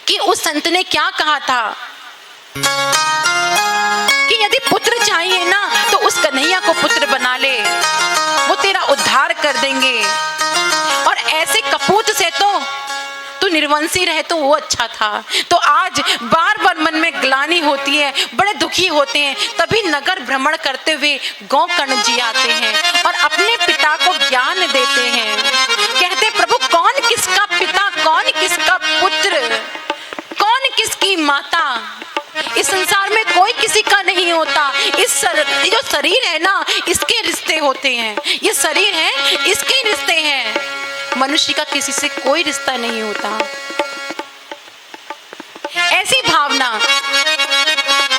कि उस संत ने क्या कहा था कि यदि पुत्र चाहिए ना तो उस कन्हैया को पुत्र बना ले, वो तेरा उद्धार कर देंगे। और ऐसे कपूत से तो तू निर्वंशी रहे तो वो अच्छा था। तो आज बार बार मन में ग्लानि होती है, बड़े दुखी होते हैं। तभी नगर भ्रमण करते हुए गोकर्ण जी आते हैं और अपने पिता को ज्ञान देते हैं। कहते प्रभु कौन किसका पिता, कौन किसका पुत्र, कौन किसकी माता? इस संसार में कोई किसी का नहीं होता। जो शरीर है ना, इसके रिश्ते होते हैं। ये शरीर है, इसके रिश्ते हैं। मनुष्य का किसी से कोई रिश्ता नहीं होता। ऐसी भावना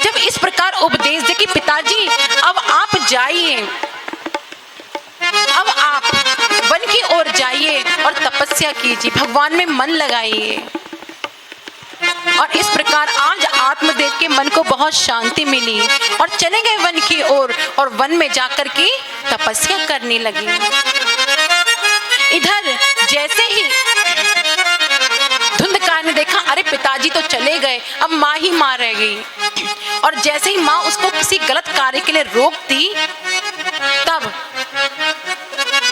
जब इस प्रकार उपदेश दे कि पिताजी अब आप जाइए, अब आप वन की ओर जाइए और तपस्या कीजिए, भगवान में मन लगाइए। और इस प्रकार आज आत्मदेव के मन को बहुत शांति मिली और चले गए वन की ओर और वन में जाकर के तपस्या करने लगे। इधर जैसे ही धुंधकार ने देखा, अरे पिताजी तो चले गए, अब माँ ही माँ रह गई। और जैसे ही माँ उसको किसी गलत कार्य के लिए रोकती, तब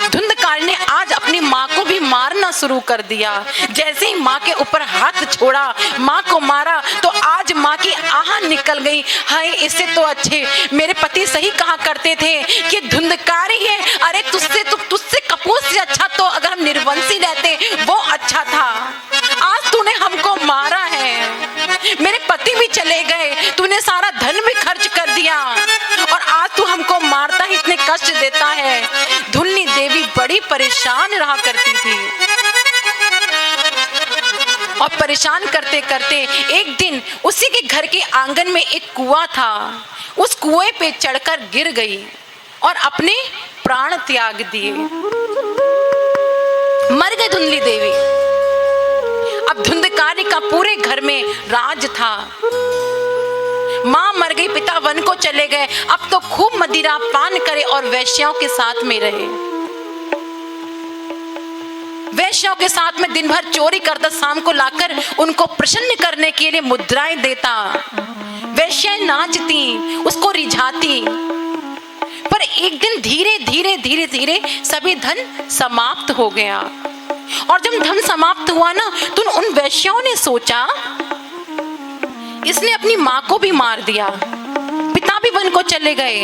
धुंधकार ने आज अपनी माँ को भी मारना शुरू कर दिया। जैसे ही माँ के ऊपर हाथ छोड़ा, माँ को मारा, तो आज माँ की आह निकल गई। हाय, इससे तो अच्छे मेरे पति सही कहा करते थे कि धुंधकार ही है। अरे तुझसे कपूत से अच्छा तो अगर हम हम निर्वंशी रहते वो अच्छा था। आज तूने हमको मारा है, मेरे पति भी चले गए, तूने सारा धन भी खर्च कर दिया और आज तू हमको मारता है, इतने कष्ट देता है। धुलनी देवी बड़ी परेशान रहा करती थी और परेशान करते करते एक दिन उसी के घर के आंगन में एक कुआं था, उस कुएं पे चढ़कर गिर गई और अपने प्राण त्याग दिए। मर गई धुंधली देवी। अब धुंधकारी का पूरे घर में राज था। मां मर गई, पिता वन को चले गए, अब तो खूब मदिरा पान करे और वैश्याओं के साथ में रहे। वैश्याओं के साथ में दिन भर चोरी करता, शाम को लाकर उनको प्रसन्न करने के लिए मुद्राएं देता। वैश्याएं नाचती, उसको रिझाती। पर एक दिन धीरे धीरे धीरे धीरे सभी धन समाप्त हो गया और जब धन समाप्त हुआ ना तो उन वैश्याओं ने सोचा इसने अपनी मां को भी मार दिया, पिता भी वन को चले गए,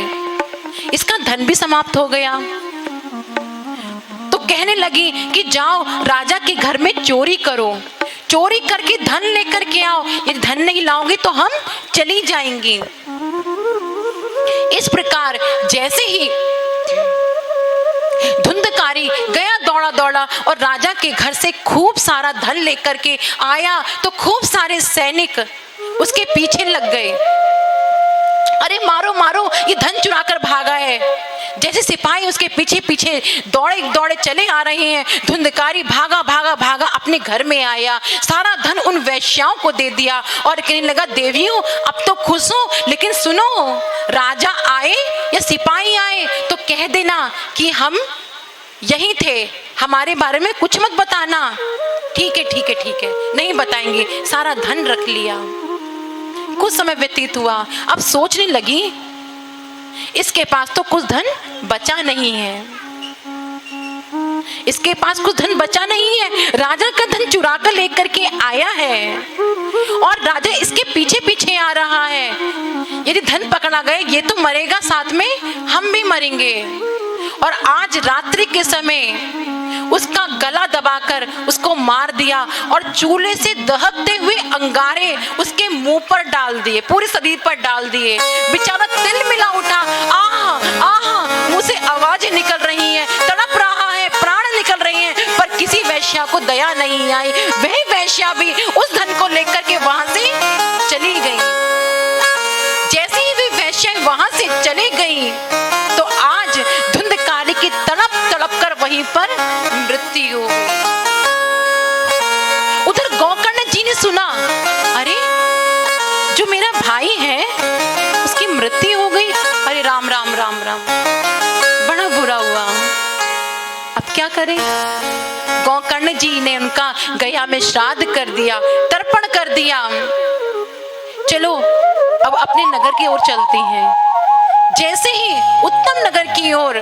इसका धन भी समाप्त हो गया। तो कहने लगी कि जाओ राजा के घर में चोरी करो, चोरी करके धन लेकर के आओ, यदि धन नहीं लाओगे तो हम चली जाएंगी। इस प्रकार जैसे ही धुंधकारी गया दौड़ा दौड़ा और राजा के घर से खूब सारा धन लेकर के आया तो खूब सारे सैनिक उसके पीछे लग गए। अरे मारो मारो, ये धन चुरा कर भागा है। जैसे सिपाही उसके पीछे पीछे दौड़े दौड़े चले आ रहे हैं, धुंधकारी भागा भागा भागा अपने घर में आया, सारा धन उन वैश्याओं को दे दिया और कहने लगा देवियों अब तो खुश हो, लेकिन सुनो राजा आए या सिपाही आए तो कह देना कि हम यही थे, हमारे बारे में कुछ मत बताना। ठीक है ठीक है ठीक है, नहीं बताएंगे। सारा धन रख लिया। कुछ समय व्यतीत हुआ, अब सोचने लगी इसके पास तो कुछ धन बचा नहीं है, इसके पास कुछ धन बचा नहीं है, राजा का धन चुरा कर लेकर के आया है और राजा इसके पीछे पीछे आ रहा है। यदि धन पकड़ा गया ये तो मरेगा, साथ में हम भी मरेंगे। और आज रात्रि के समय उसका गला दबाकर उसको मार दिया और चूल्हे से दहकते हुए अंगारे उसके मुंह पर डाल दिए, पूरे शरीर पर डाल दिए। बेचारा तिल मिला उठा, आह आह मुंह से आवाजें निकल रही हैं, तड़प रहा है, प्राण निकल रहे हैं, पर किसी वैश्या को दया नहीं आई। वही वैश्या भी उस धन को लेकर के वहां से चली गई। जैसे ही वे वैश्या वहां से चली गई तो आज धुंधकारी की तड़प तड़प कर वहीं पर मृत्यु हो गई। उधर गोकर्ण जी ने सुना, अरे जो मेरा भाई है उसकी मृत्यु हो गई, अरे राम राम राम राम, बड़ा बुरा हुआ, अब क्या करें। गोकर्ण जी ने उनका गया में श्राद्ध कर दिया, तर्पण कर दिया। चलो अब अपने नगर की ओर चलते हैं। जैसे ही उत्तम नगर की ओर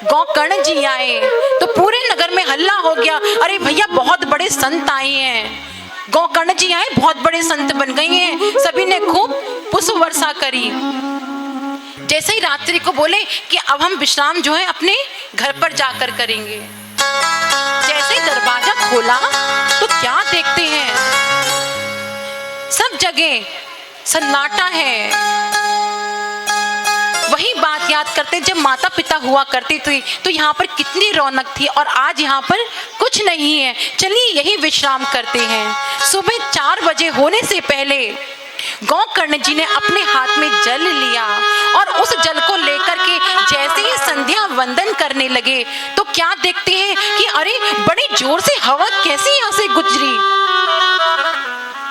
गोकर्ण जी आए तो पूरे नगर में हल्ला हो गया, अरे भैया बहुत बड़े संत आए हैं। गोकर्ण जी आए, बहुत बड़े संत बन गए हैं। सभी ने खूब पुष्प वर्षा करी। जैसे ही रात्रि को बोले कि अब हम विश्राम जो है अपने घर पर जाकर करेंगे। जैसे ही दरवाजा खोला तो क्या देखते हैं, सब जगह सन्नाटा है। वही बात याद करते जब माता पिता हुआ करती थी तो यहाँ पर कितनी रौनक थी और आज यहाँ पर कुछ नहीं है। चलिए यही विश्राम करते हैं। सुबह 4 बजे होने से पहले गोकर्ण जी ने अपने हाथ में जल लिया और उस जल को लेकर के जैसे ही संध्या वंदन करने लगे तो क्या देखते हैं कि अरे बड़ी जोर से हवा कैसे यहाँ से गुजरी,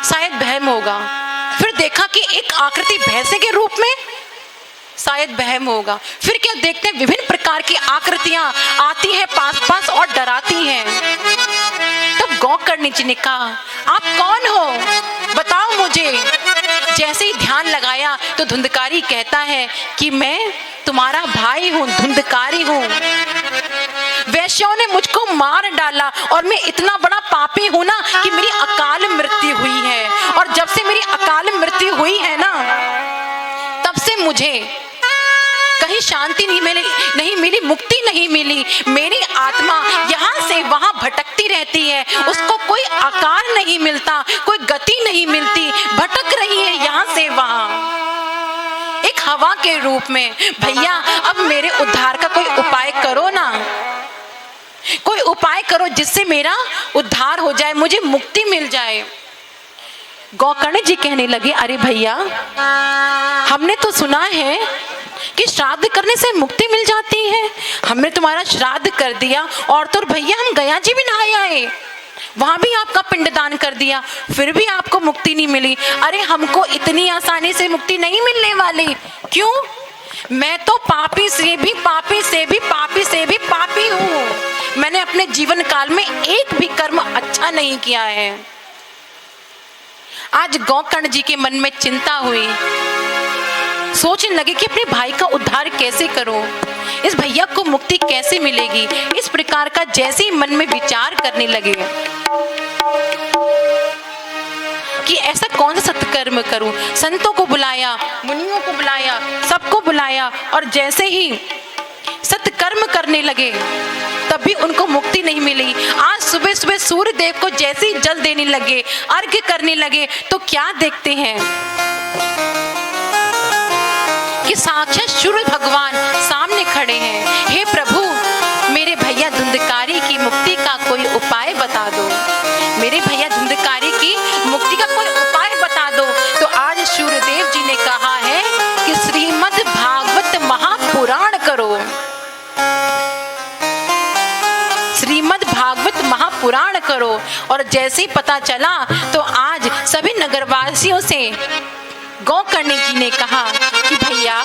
शायद वहम होगा। फिर देखा कि एक आकृति भैंसे के रूप में, शायद वहम होगा। फिर क्या देखते हैं विभिन्न प्रकार की आकृतियां आती हैं पास पास और डराती हैं। तब गोकर्ण जी ने कहा, आप कौन हो, बताओ मुझे। जैसे ही ध्यान लगाया तो धुंधकारी कहता है कि मैं तुम्हारा भाई हूँ, धुंधकारी हूँ। वैश्यों ने मुझको मार डाला और मैं इतना बड़ा पापी हूँ ना कि मेरी अकाल मृत्यु हुई है, और जब से मेरी अकाल मृत्यु हुई है ना तब से मुझे कहीं शांति नहीं मिली मिली, मुक्ति नहीं मिली। मेरी आत्मा यहाँ से वहाँ भटकती रहती है, उसको कोई आकार नहीं मिलता, कोई गति नहीं मिलती, भटक रही है यहाँ से वहाँ एक हवा के रूप में। भैया अब मेरे उद्धार का कोई उपाय करो ना, कोई उपाय करो जिससे मेरा उद्धार हो जाए, मुझे मुक्ति मिल जाए। गोकर्ण जी कहने लगे, अरे भैया हमने तो सुना है कि श्राद्ध करने से मुक्ति मिल जाती है, हमने तुम्हारा श्राद्ध कर दिया और तो भैया हम गया जी भी नहाए आए, वहां भी आपका पिंडदान कर दिया, फिर भी आपको मुक्ति नहीं मिली। अरे हमको इतनी आसानी से मुक्ति नहीं मिलने वाली। क्यों? मैं तो पापी से भी पापी से भी पापी से भी पापी हूँ। मैंने अपने जीवन काल में एक भी कर्म अच्छा नहीं किया है। आज गोकर्ण जी के मन में चिंता हुई, सोचने लगे कि अपने भाई का उद्धार कैसे करूं, इस भैया को मुक्ति कैसे मिलेगी। इस प्रकार का जैसे ही मन में विचार करने लगे कि ऐसा कौन सा सत्कर्म करूं, संतों को बुलाया, मुनियों को बुलाया, सबको बुलाया और जैसे ही सत्कर्म करने लगे तब भी उनको मुक्ति नहीं मिली। आज सुबह सुबह सूर्य देव को जैसे ही जल देने लगे, अर्घ्य करने लगे, तो क्या देखते हैं कि साक्षात सूर्य भगवान सामने खड़े हैं। हे प्रभु, मेरे भैया धुंधकारी की मुक्ति का कोई उपाय बता दो, मेरे भैया धुंधकारी की मुक्ति का कोई उपाय बता दो। तो आज सूर्यदेव जी ने कहा है कि श्रीमद् भागवत महापुराण करो, श्रीमद् भागवत महापुराण करो। और जैसे ही पता चला तो आज सभी नगरवासियों से गोकर्ण जी ने कहा कि भैया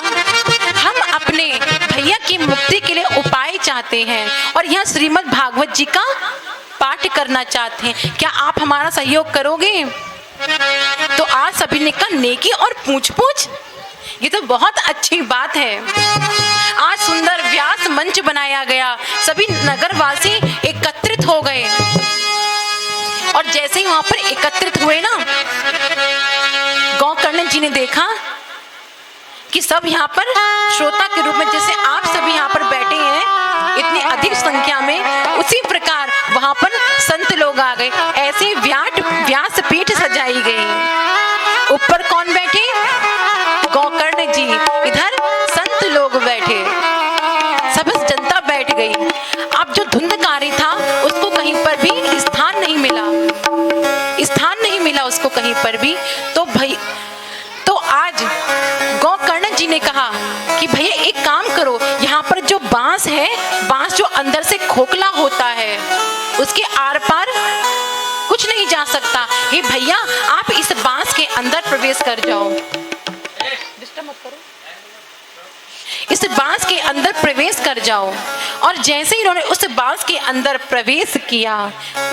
हम अपने भैया की मुक्ति के लिए उपाय चाहते हैं और यहाँ श्रीमद् भागवत जी का पाठ करना चाहते हैं, क्या आप हमारा सहयोग करोगे? तो आज सभी ने कहा नेकी और पूछ पूछ, ये तो बहुत अच्छी बात है। आज सुंदर व्यास मंच बनाया गया, सभी नगरवासी एकत्रित हो गए और जैसे ही वहां पर एकत्रित हुए ना, गोकर्ण जी ने देखा कि सब यहाँ पर श्रोता के रूप में, जैसे आप सभी यहाँ पर बैठे हैं इतनी अधिक संख्या में, उसी प्रकार वहां पर संत लोग आ गए। ऐसे व्यास पीठ सजाई गई, ऊपर कौन बैठे? गोकर्ण जी, इधर संत लोग बैठे, सब जनता बैठ गई। अब जो धुंधकारी था उसको कहीं पर भी स्थान नहीं मिला, स्थान नहीं मिला उसको कहीं पर भी। तो आज गोकर्ण जी ने कहा कि भैया एक काम करो, यहाँ पर जो बांस है, बांस जो अंदर से खोखला होता है, उसके आर पार कुछ नहीं जा सकता। हे भैया आप इस बांस के अंदर प्रवेश कर जाओ, डिस्टर्ब मत करो, इस बांस के अंदर प्रवेश कर जाओ। और जैसे ही इन्होंने उस बांस के अंदर प्रवेश किया,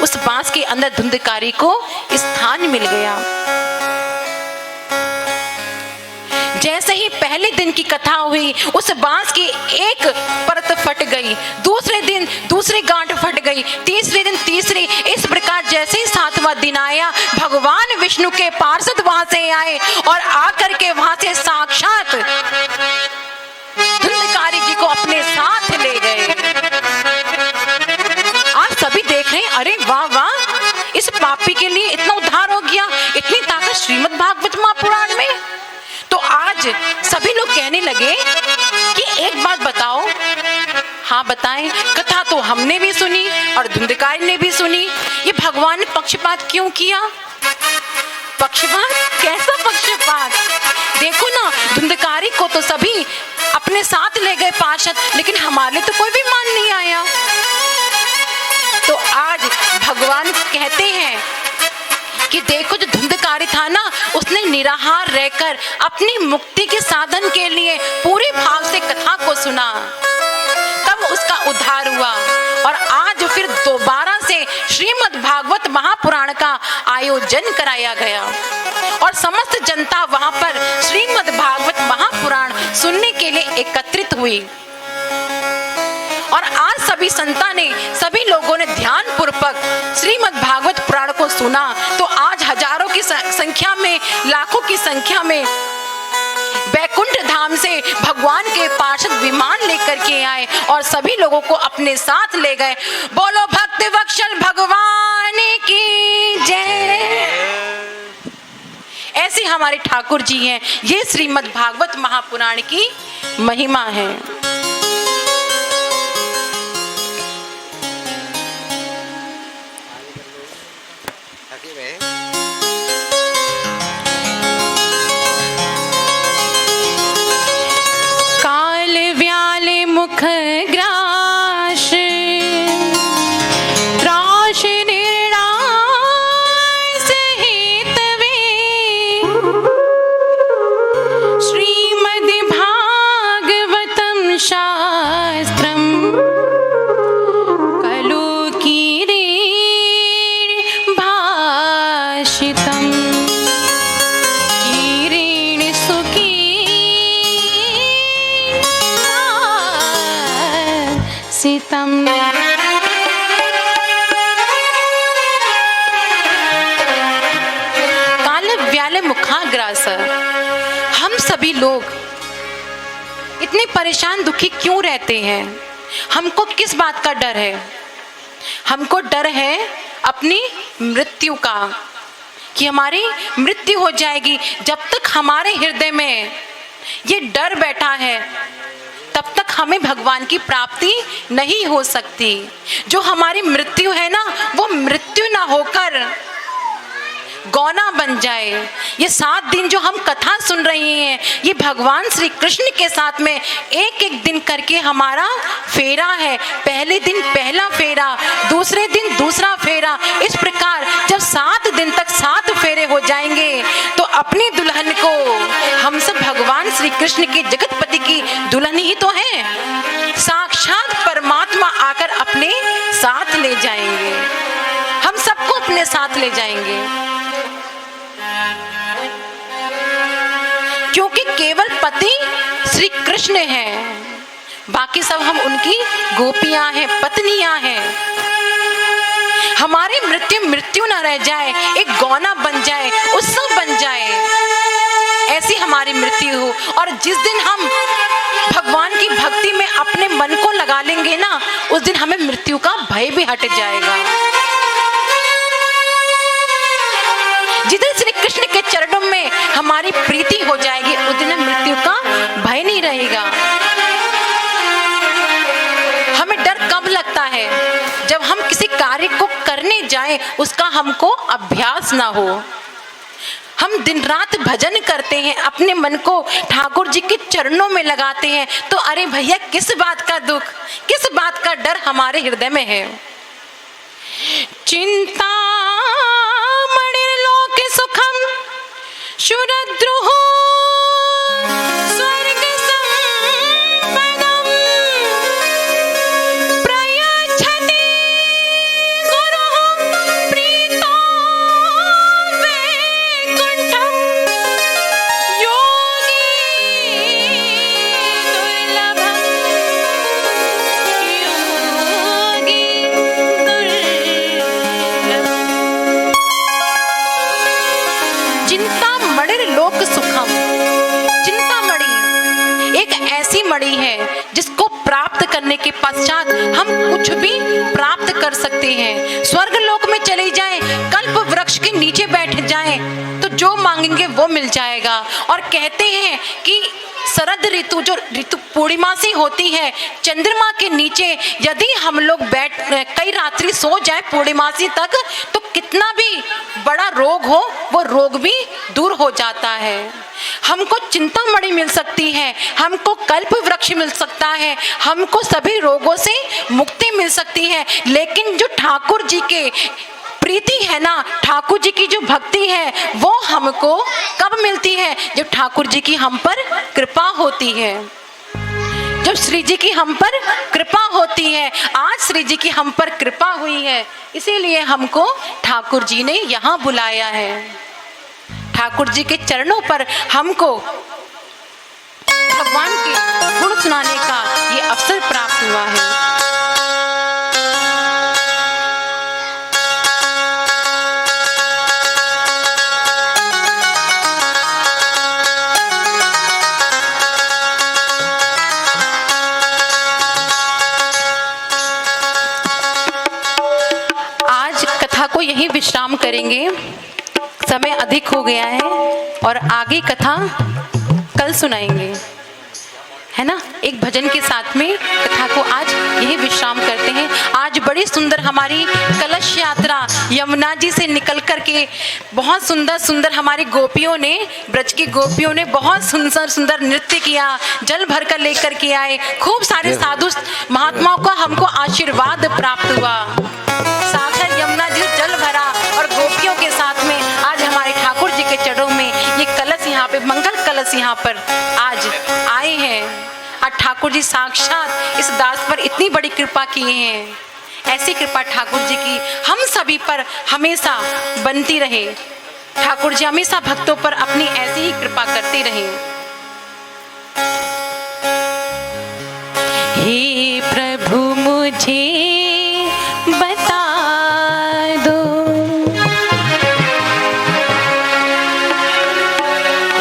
उस बांस के अंदर धुंधकारी को स्थान मिल गया। जैसे ही पहले दिन की कथा हुई, उस बांस की एक परत फट गई, दूसरे दिन दूसरी गांठ फट गई, तीसरे दिन तीसरी। इस प्रकार जैसे ही 7वां दिन आया, भगवान विष्णु के पार्षद वहां से आए और आकर के वहां से साक्षात धुंधकारी जी को अपने साथ ले गए। आज सभी देख रहे हैं, अरे वाह वाह, इस पापी के लिए इतना उद्धार हो गया, इतनी ताकत श्रीमद् भागवत महापुराण में। तो आज सभी लोग कहने लगे कि एक बात बताओ। हाँ बताएं। कथा तो हमने भी सुनी और धुंधकारी ने भी सुनी, ये भगवान ने पक्षपात क्यों किया? पक्षपात? कैसा पक्षपात? देखो ना, धुंधकारी को तो सभी अपने साथ ले गए पार्षद, लेकिन हमारे तो कोई भी मान नहीं आया। तो आज भगवान कहते हैं कि देखो जो धुंधकारी था ना, उसने निराहार रहकर अपनी मुक्ति के साधन के लिए पूरे भाव से कथा को सुना, तब उसका उद्धार हुआ। और आज फिर दोबारा से श्रीमद् भागवत महापुराण का आयोजन कराया गया और समस्त जनता वहां पर श्रीमद् भागवत महापुराण सुनने के लिए एकत्रित हुई। और आज सभी संता ने, सभी लोगों ने ध्यान पूर्वक श्रीमद् भागवत पुराण को सुना। तो आज हजारों की संख्या में, लाखों की संख्या में वैकुंठ धाम धाम से भगवान के पार्षद विमान लेकर के आए और सभी लोगों को अपने साथ ले गए। बोलो भक्त वत्सल भगवान की जय। ऐसे हमारे ठाकुर जी हैं। ये श्रीमद् भागवत महापुराण की महिमा है। काल व्याले मुख ग्रास राश निर्णाय सहित वे श्रीमद् भागवतम शास्त्रम कलु कीरेण भाषितम् कीरेण सुखी सीतम। काल व्याल मुखाग्रास। हम सभी लोग इतने परेशान दुखी क्यों रहते हैं? हमको किस बात का डर है? हमको डर है अपनी मृत्यु का, कि हमारी मृत्यु हो जाएगी। जब तक हमारे हृदय में ये डर बैठा है तब तक हमें भगवान की प्राप्ति नहीं हो सकती। जो हमारी मृत्यु है ना, वो मृत्यु ना होकर गौना बन जाए। ये 7 दिन जो हम कथा सुन रहे हैं, ये भगवान श्री कृष्ण के साथ में एक एक दिन करके हमारा फेरा है। पहले दिन पहला फेरा, दूसरे दिन दूसरा फेरा। इस प्रकार जब 7 दिन तक 7 फेरे हो जाएंगे तो अपनी दुल्हन को हम सब भगवान श्री कृष्ण के जगतपति की दुल्हन ही तो है, साक्षात परमात्मा आकर अपने साथ ले जाएंगे। हम सबको अपने साथ ले जाएंगे, क्योंकि केवल पति श्री कृष्ण हैं, बाकी सब हम उनकी गोपियां हैं, पत्नियां हैं। हमारी मृत्यु ना रह जाए, एक गौना बन जाए, उत्सव बन जाए, ऐसी हमारी मृत्यु हो। और जिस दिन हम भगवान की भक्ति में अपने मन को लगा लेंगे ना, उस दिन हमें मृत्यु का भय भी हट जाएगा। जिधर श्री कृष्ण के चरणों में हमारी प्रीति हो जाएगी, उस दिन मृत्यु का भय नहीं रहेगा। हमें डर कब लगता है? जब हम किसी कार्य को करने जाएं, उसका हमको अभ्यास ना हो। हम दिन रात भजन करते हैं, अपने मन को ठाकुर जी के चरणों में लगाते हैं, तो अरे भैया किस बात का दुख, किस बात का डर हमारे हृदय में है? चिंता मणिर्लोक सुखम शुरद्रुः स्वर्ग संपदम प्रयच्छति गुरुः प्रीतो वैकुंठम योगी दुर्लभम योगी दुर्लभम। चिंतामणि लोक सुखम। चिंतामणि एक ऐसी मणि है जिसको प्राप्त करने के पश्चात हम कुछ भी प्राप्त कर सकते हैं। स्वर्ग लोक में चले जाएं, कल्प वृक्ष के नीचे बैठ जाएं, तो जो मांगेंगे वो मिल जाएगा। और कहते हैं कि शरद ऋतु, जो ऋतु पूर्णिमासी होती है, चंद्रमा के नीचे यदि हम लोग बैठ कई रात्रि सो जाए पूर्णिमासी तक, तो कितना भी बड़ा रोग हो वो रोग भी दूर हो जाता है। हमको चिंतामणि मिल सकती है, हमको कल्प वृक्ष मिल सकता है, हमको सभी रोगों से मुक्ति मिल सकती है। लेकिन जो ठाकुर जी के प्रीति है ना, ठाकुर जी की जो भक्ति है, वो हमको कब मिलती है? जब ठाकुर जी की हम पर कृपा होती है, जब श्री जी की हम पर कृपा होती है। आज श्री जी की हम पर कृपा हुई है, इसीलिए हमको ठाकुर जी ने यहाँ बुलाया है। ठाकुर जी के चरणों पर हमको भगवान के गुण सुनाने का ये अवसर प्राप्त हुआ है। यहीं विश्राम करेंगे, समय अधिक हो गया है और आगे कथा कल सुनाएंगे, है ना। एक भजन के साथ में कथा को आज यही विश्राम करते हैं। आज बड़ी सुंदर हमारी कलश यात्रा यमुना जी से निकल करके बहुत सुंदर सुंदर हमारी गोपियों ने, ब्रज की गोपियों ने बहुत सुंदर सुंदर नृत्य किया, जल भर कर लेकर के आए। खूब सारे साधु महात्माओं का हमको आशीर्वाद प्राप्त हुआ। साक्षात यमुना जी जल भरा और गोपियों के साथ में आज हमारे ठाकुर जी के चरणों में ये कलश यहाँ पे, मंगल कलश यहाँ पर आज आए हैं। आज ठाकुर जी साक्षात इस दास पर इतनी बड़ी कृपा किए हैं। ऐसी कृपा ठाकुर जी की हम सभी पर हमेशा बनती रहे। ठाकुर जी हमेशा भक्तों पर अपनी ऐसी ही कृपा करते रहे। हे प्रभु मुझे बता दो,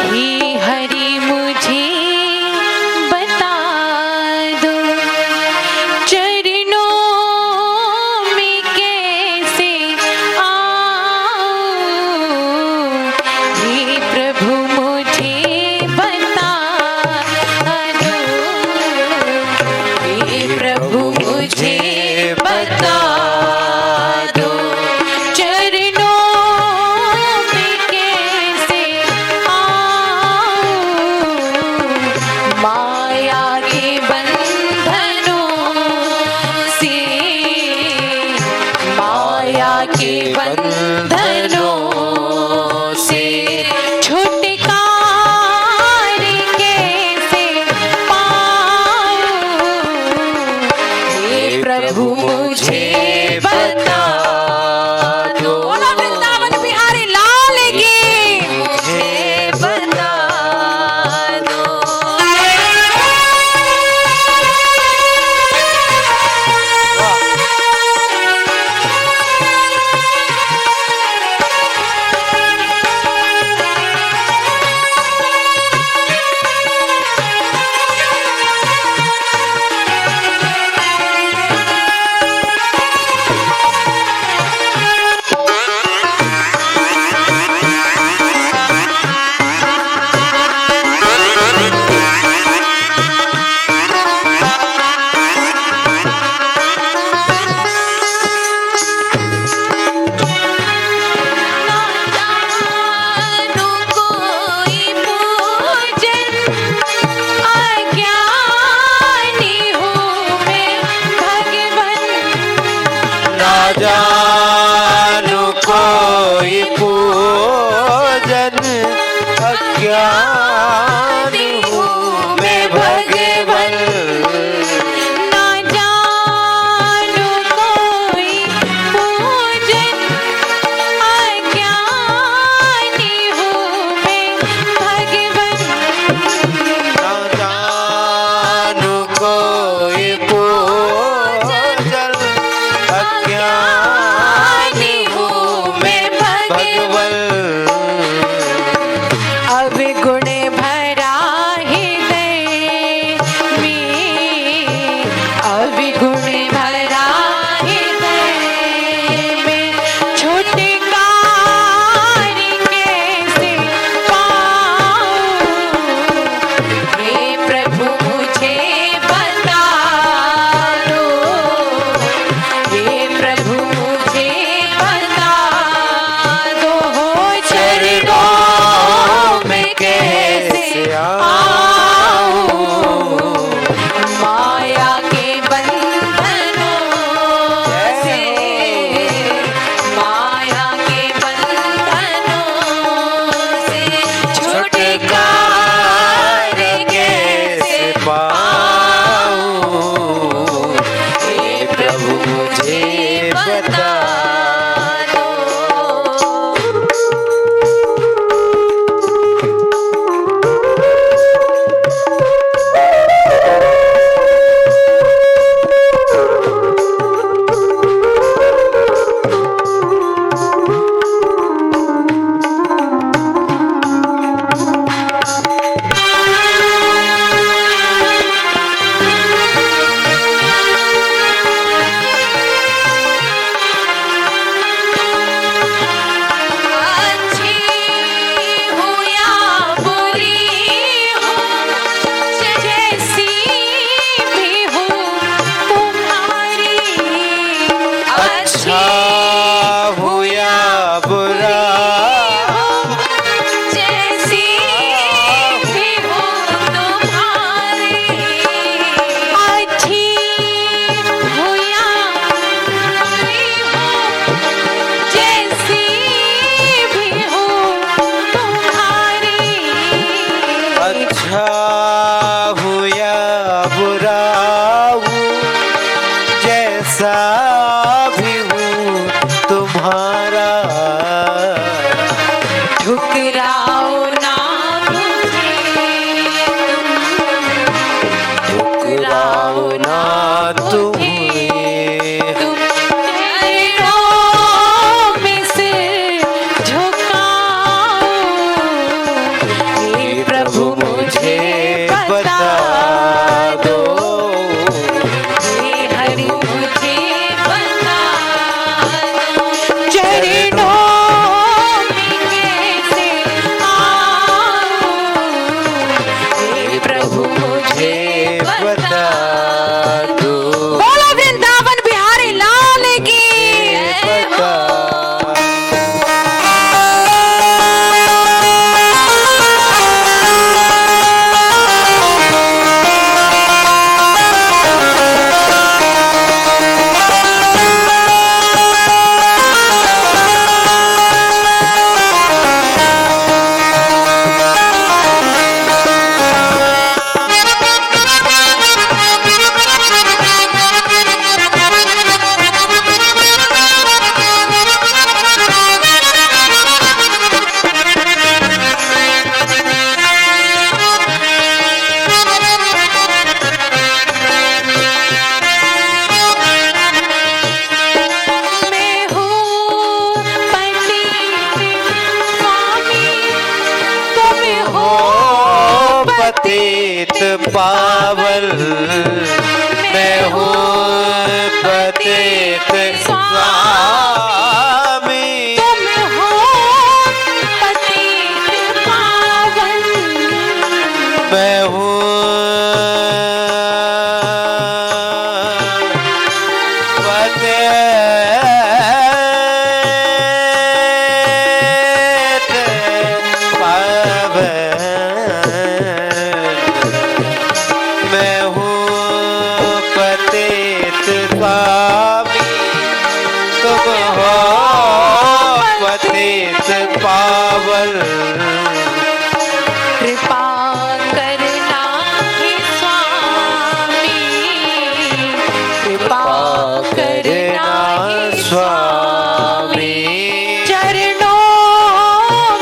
हे हरि मुझे बता दो, चरणों में कैसे आऊं। हे प्रभु मुझे बता दो, हे प्रभु मुझे बता दो, चरणों में कैसे आऊं। माया के बंधनों से, माया के बंधनों से छुटकारा कैसे पाऊं। हे प्रभु मुझे बता दो। बोलो वृंदावन बिहारी लाल की, मुझे बता दो। जानू कोई पूजन, अज्ञानी हूँ मैं भगवन। ना जानू कोई पूजन, अज्ञानी हूँ मैं भगवन। ना जानू कोई पूजन, अज्ञानी हूँ मैं भगवन। अवगुण भरा हृदय में, अवगुण भरा हृदय में छुटकारा कैसे पाऊं। हे प्रभु मुझे बता दो, हे प्रभु मुझे बता दो, चरणों में कैसे आऊं। माया के बंधनों अच्छा हो या बुरा, जैसी भी हो तुम्हारी, अच्छी हो या बुरी हो, जैसी भी हो तुम्हारी, अच्छा हो या बुरा हो, जैसा भी हूँ तुम्हारा, ठुकराओ ना मुझे, ठुकराओ ना तुम्हें, तुम चरणों में सिर झुकाओ, हे प्रभु मुझे बता दो, हे हरि मुझे बता दो, चरणों में कैसे आऊं, हे प्रभु मुझे बता दो, बोलो वृंदावन बिहारी लाल की बता। मैं हूँ पंडित स्वामी, तुम हो पतित पावल, मैं हूँ पतित स्वामी, तुम हो पतित पावन, मैं हूँ पतित पावन, मैं हूँ पतित स्वामी, तुम हो पतित पावल, कृपा करना हे स्वामी, कृपा करना हे स्वामी, चरणों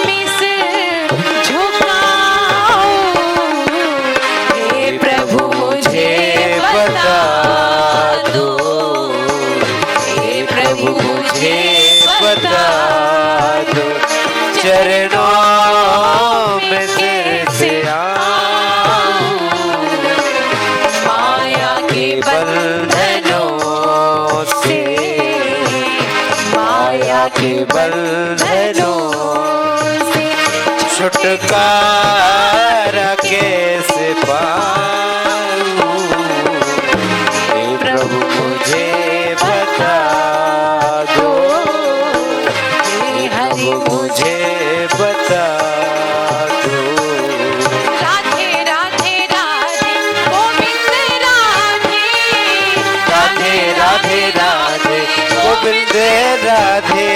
में सिर झुकाओ, हे प्रभु मुझे बता दो, हे प्रभु मुझे बता दो, चरणों में सिर से आऊं, माया के बंधनों से, माया के बंधनों से छुटकारा कैसे पाऊं, हे प्रभु मुझे बता दो, हे हे हरि प्रभु मुझे बता दो, राधे राधे राधे गोविंद राधे, राधे राधे राधे गोविंद राधे,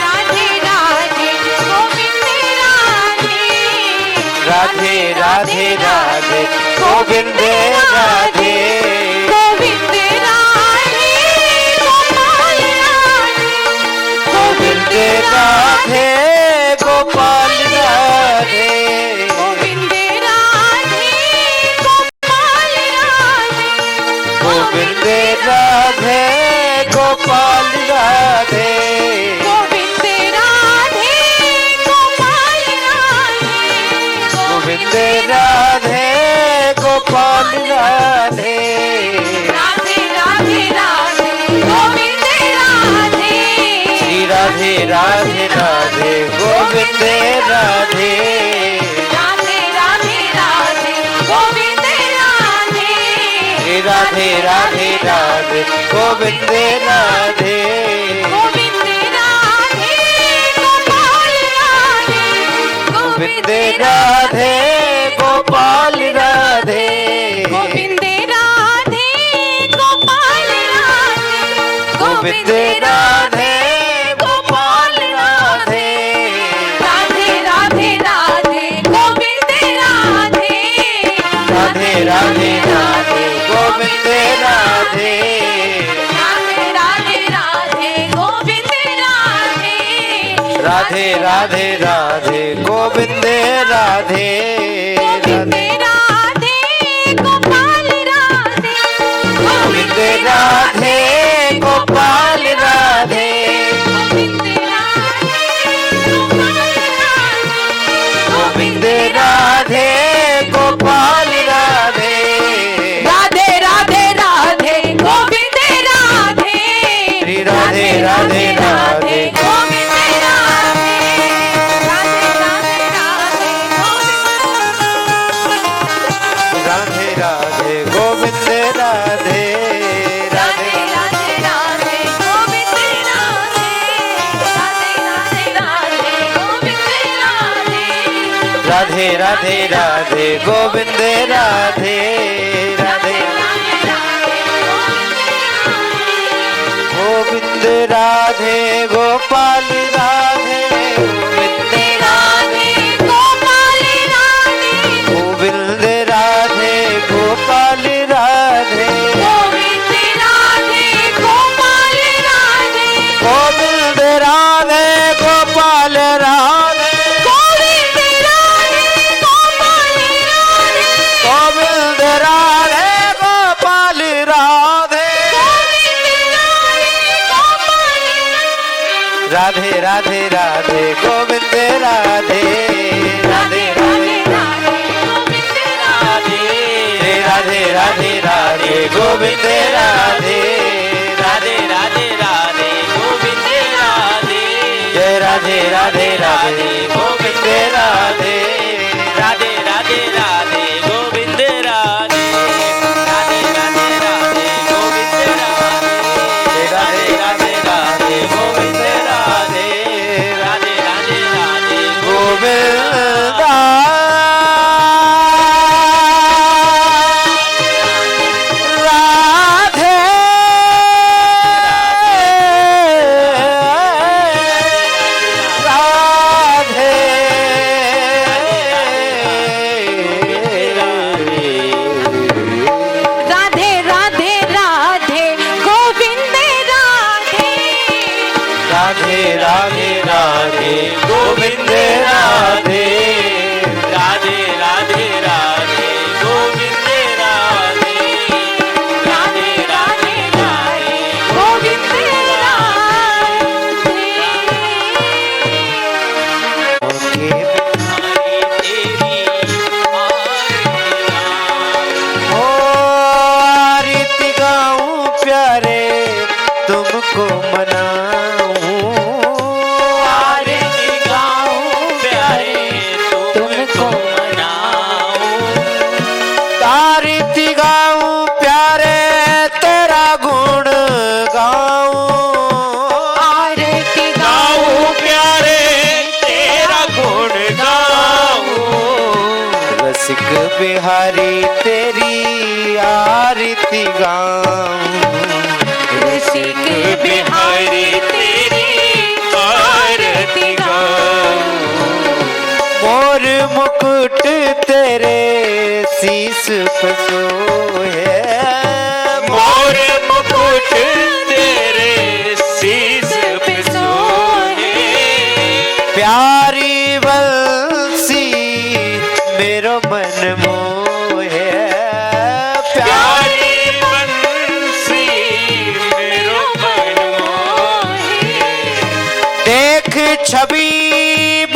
राधे राधे गोविंद राधे, राधे राधे राधे गोविंद राधे, गोविंद राधे गोपाल राधे, गोविंद राधे गोपाल राधे, गोविंद राधे गोपाल राधे, गोविंद राधे गोपाल राधे, गोविंद राधे गोपाल राधे, गोविंद राधे गोपाल राधे, राधे राधे राधे गोविंद राधे, श्री राधे राधे राधे गोविंद राधे, राधे राधे राधे गोविंद राधे, श्री राधे राधे राधे राधे गोविंद राधे गोविंद राधे गोपाल राधे गोविंद राधे गोपाल राधे गोविंद राधे गोपाल राधे गोविंद राधे गोपाल राधे राधे राधे राधे गोविंद राधे राधे राधे राधे गोविंद राधे राधे राधे राधे गोविंद राधे राधे राधे राधे गोविंद राधे गोविंद राधे गोपाल राधे गोविंद राधे गोपाल राधे गोविंद राधे गोपाल राधे गोविंद राधे गोपाल राधे राधे राधे राधे गोविंद राधे श्री राधे राधे राधे गोविंद राधे राधे राधे राधे राधे राधे गोविंद राधे राधे राधे राधे गोविंद राधे राधे राधे राधे गोविंद राधे राधे राधे राधे गोविंद राधे राधे गोविंद राधे गोपाल राधे गोविंद गोविंद राधे गोपाल राधे गोविंद राधे गोपाल राधे गोविंद राधे गोपाल राधे राधे राधे राधे गोविंद राधे राधे राधे राधे राधे राधे गोविंद राधे राधे राधे राधे गोविंद राधे जय राधे राधे राधे गोविंद राधे राधे राधे राधे गोविंद राधे राधे राधे राधे गोविंद राधे राधे राधे राधे गोविंद राधे राधे राधे राधे गोविंद राधे राधे राधे राधे गोविंद राधे राधे राधे राधे गोविंद राधे राधे राधे राधे गोविंद राधे राधे राधे राधे गोविंद ओ आरती गाऊं प्यारे तुमको मनाऊं आरती गाऊं प्यारे तुमको मनाऊं आरती गाऊं प्यारे तेरा गुण गाऊं आरती गाऊं प्यारे तेरा गुण गाऊं रसिक बिहारी तेरी आरती गाऊं रसिक बिहारी तेरी आरती गाऊं मोर मुकुट तेरे शीस पे सोए मोर मुकुट तेरे शीस पे सोए प्यारी बंसी मेरो मन मोहे प्यारी बंसी मेरो मन मोहे देख छवि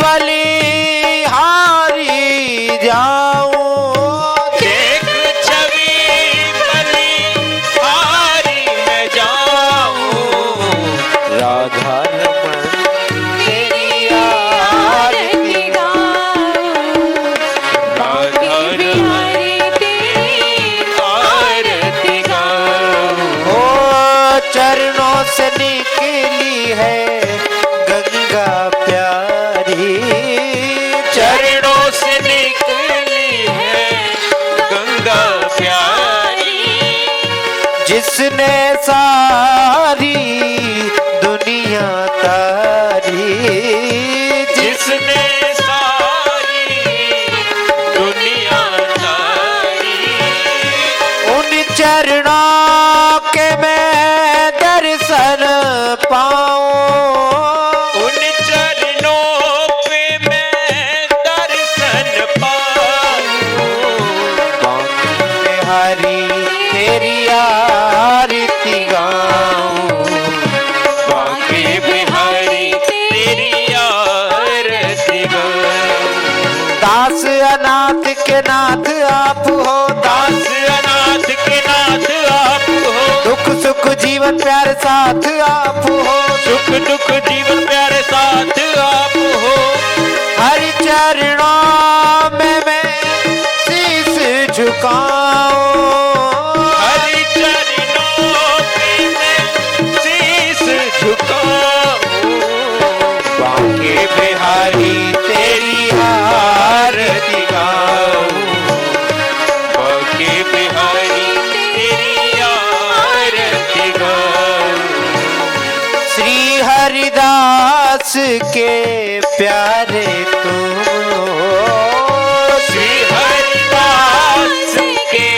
बलिहारी जाऊं देख छवि से निकली है गंगा प्यारी, चरणों से निकली है गंगा प्यारी, जिसने सारी दुनिया तारी, जिसने सारी दुनिया तारी, उन चरणों के मैं दर्शन पाऊं, उन चरणों पे मैं दर्शन पाऊं, हरी तेरी आरती गाऊं, बांके बिहारी तेरी आरती गाऊं। दास अनाथ के नाथ आप हो, दास अनाथ के नाथ आप हो, दुख सुख जीवन प्यार साथ आप हो, सुख दुख जीवन प्यारे साथ आप हो, हरि चरणों में मैं शीश झुकाऊं, हरि चरणों पे मैं शीस झुकाऊं, बांके बिहारी तेरी आरती गाऊं, बांके बिहारी तेरी आरती गाऊं। श्री हरिदास के प्यारे तुम हो, श्री हरिदास के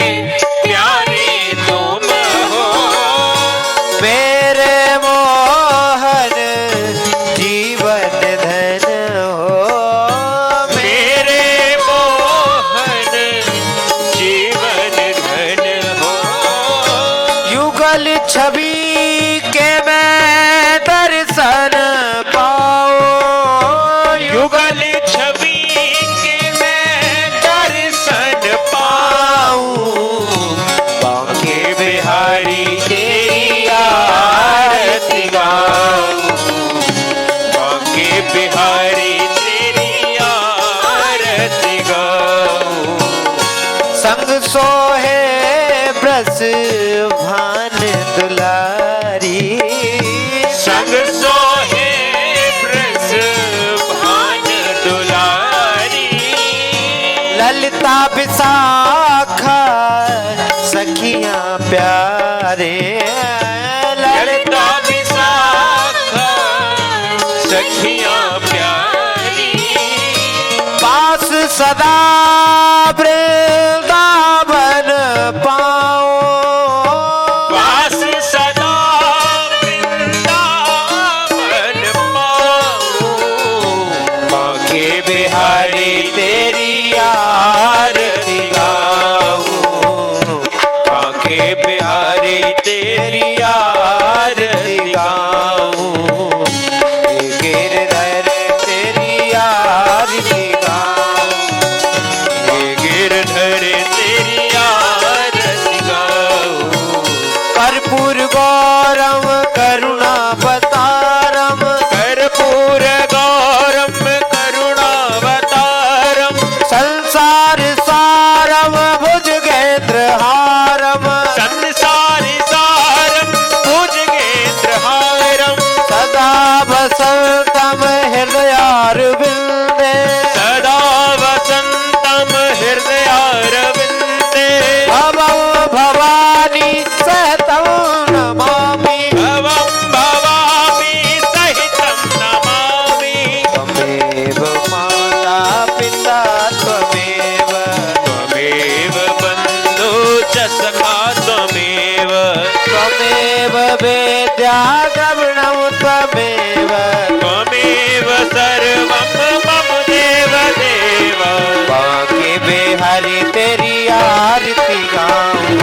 प्यारे तुम हो, मेरे मोहन जीवन धन हो, मेरे मोहन जीवन धन हो, युगल छवि के मैं दर्शन पाऊं, युगल छवि के मैं दर्शन पाऊं, बांके बिहारी तेरी आरती गाऊं, बांके बिहारी तेरी आरती गाऊं। संग सोहे ब्रस भान दुलारी, संग सोहे ब्रज भान दुलारी, ललिता विशाखा सखियां प्यारे, ललिता विशाखा सखियां प्यारी, पास सदा वृंदावन पाऊं, वास सदा वृंदावन पाऊं, बांके बिहारी तेरी आरती गाऊं, बांके बिहारी तेरी आरती गाऊं, हे गिरधर तेरी आरती गाऊं, हे गिरधर तेरी आरती गाऊं, कर्पूर गौरम करुणावतारम, कर्पूर गौरम करुणावतारम, संसार सारम भुजगेंद्र हारम, संसारि सारम भुजगेन्द्रहारम, सदा वसंतम हृदयारविंदे, सदा वसंतम हृदयारविंदे, भवं भवानी सहतं नमामि, भवं भवामि सहितं नमामि, त्वमेव माता पिता त्वमेव, त्वमेव बन्धु च सखा त्वमेव, त्वमेव वेद्या द्रविणं त्वमेव, त्वमेव सर्वं मम देव देव, बांके बिहारी तेरी आरती गाऊं,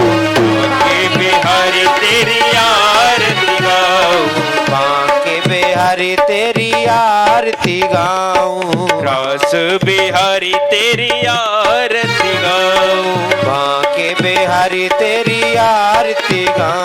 बांके बिहारी तेरी आरती गाऊं, बांके बिहारी तेरी आरती गाऊं, रास बिहारी तेरी आरती गाऊं, बांके बिहारी तेरी आरती गाऊं।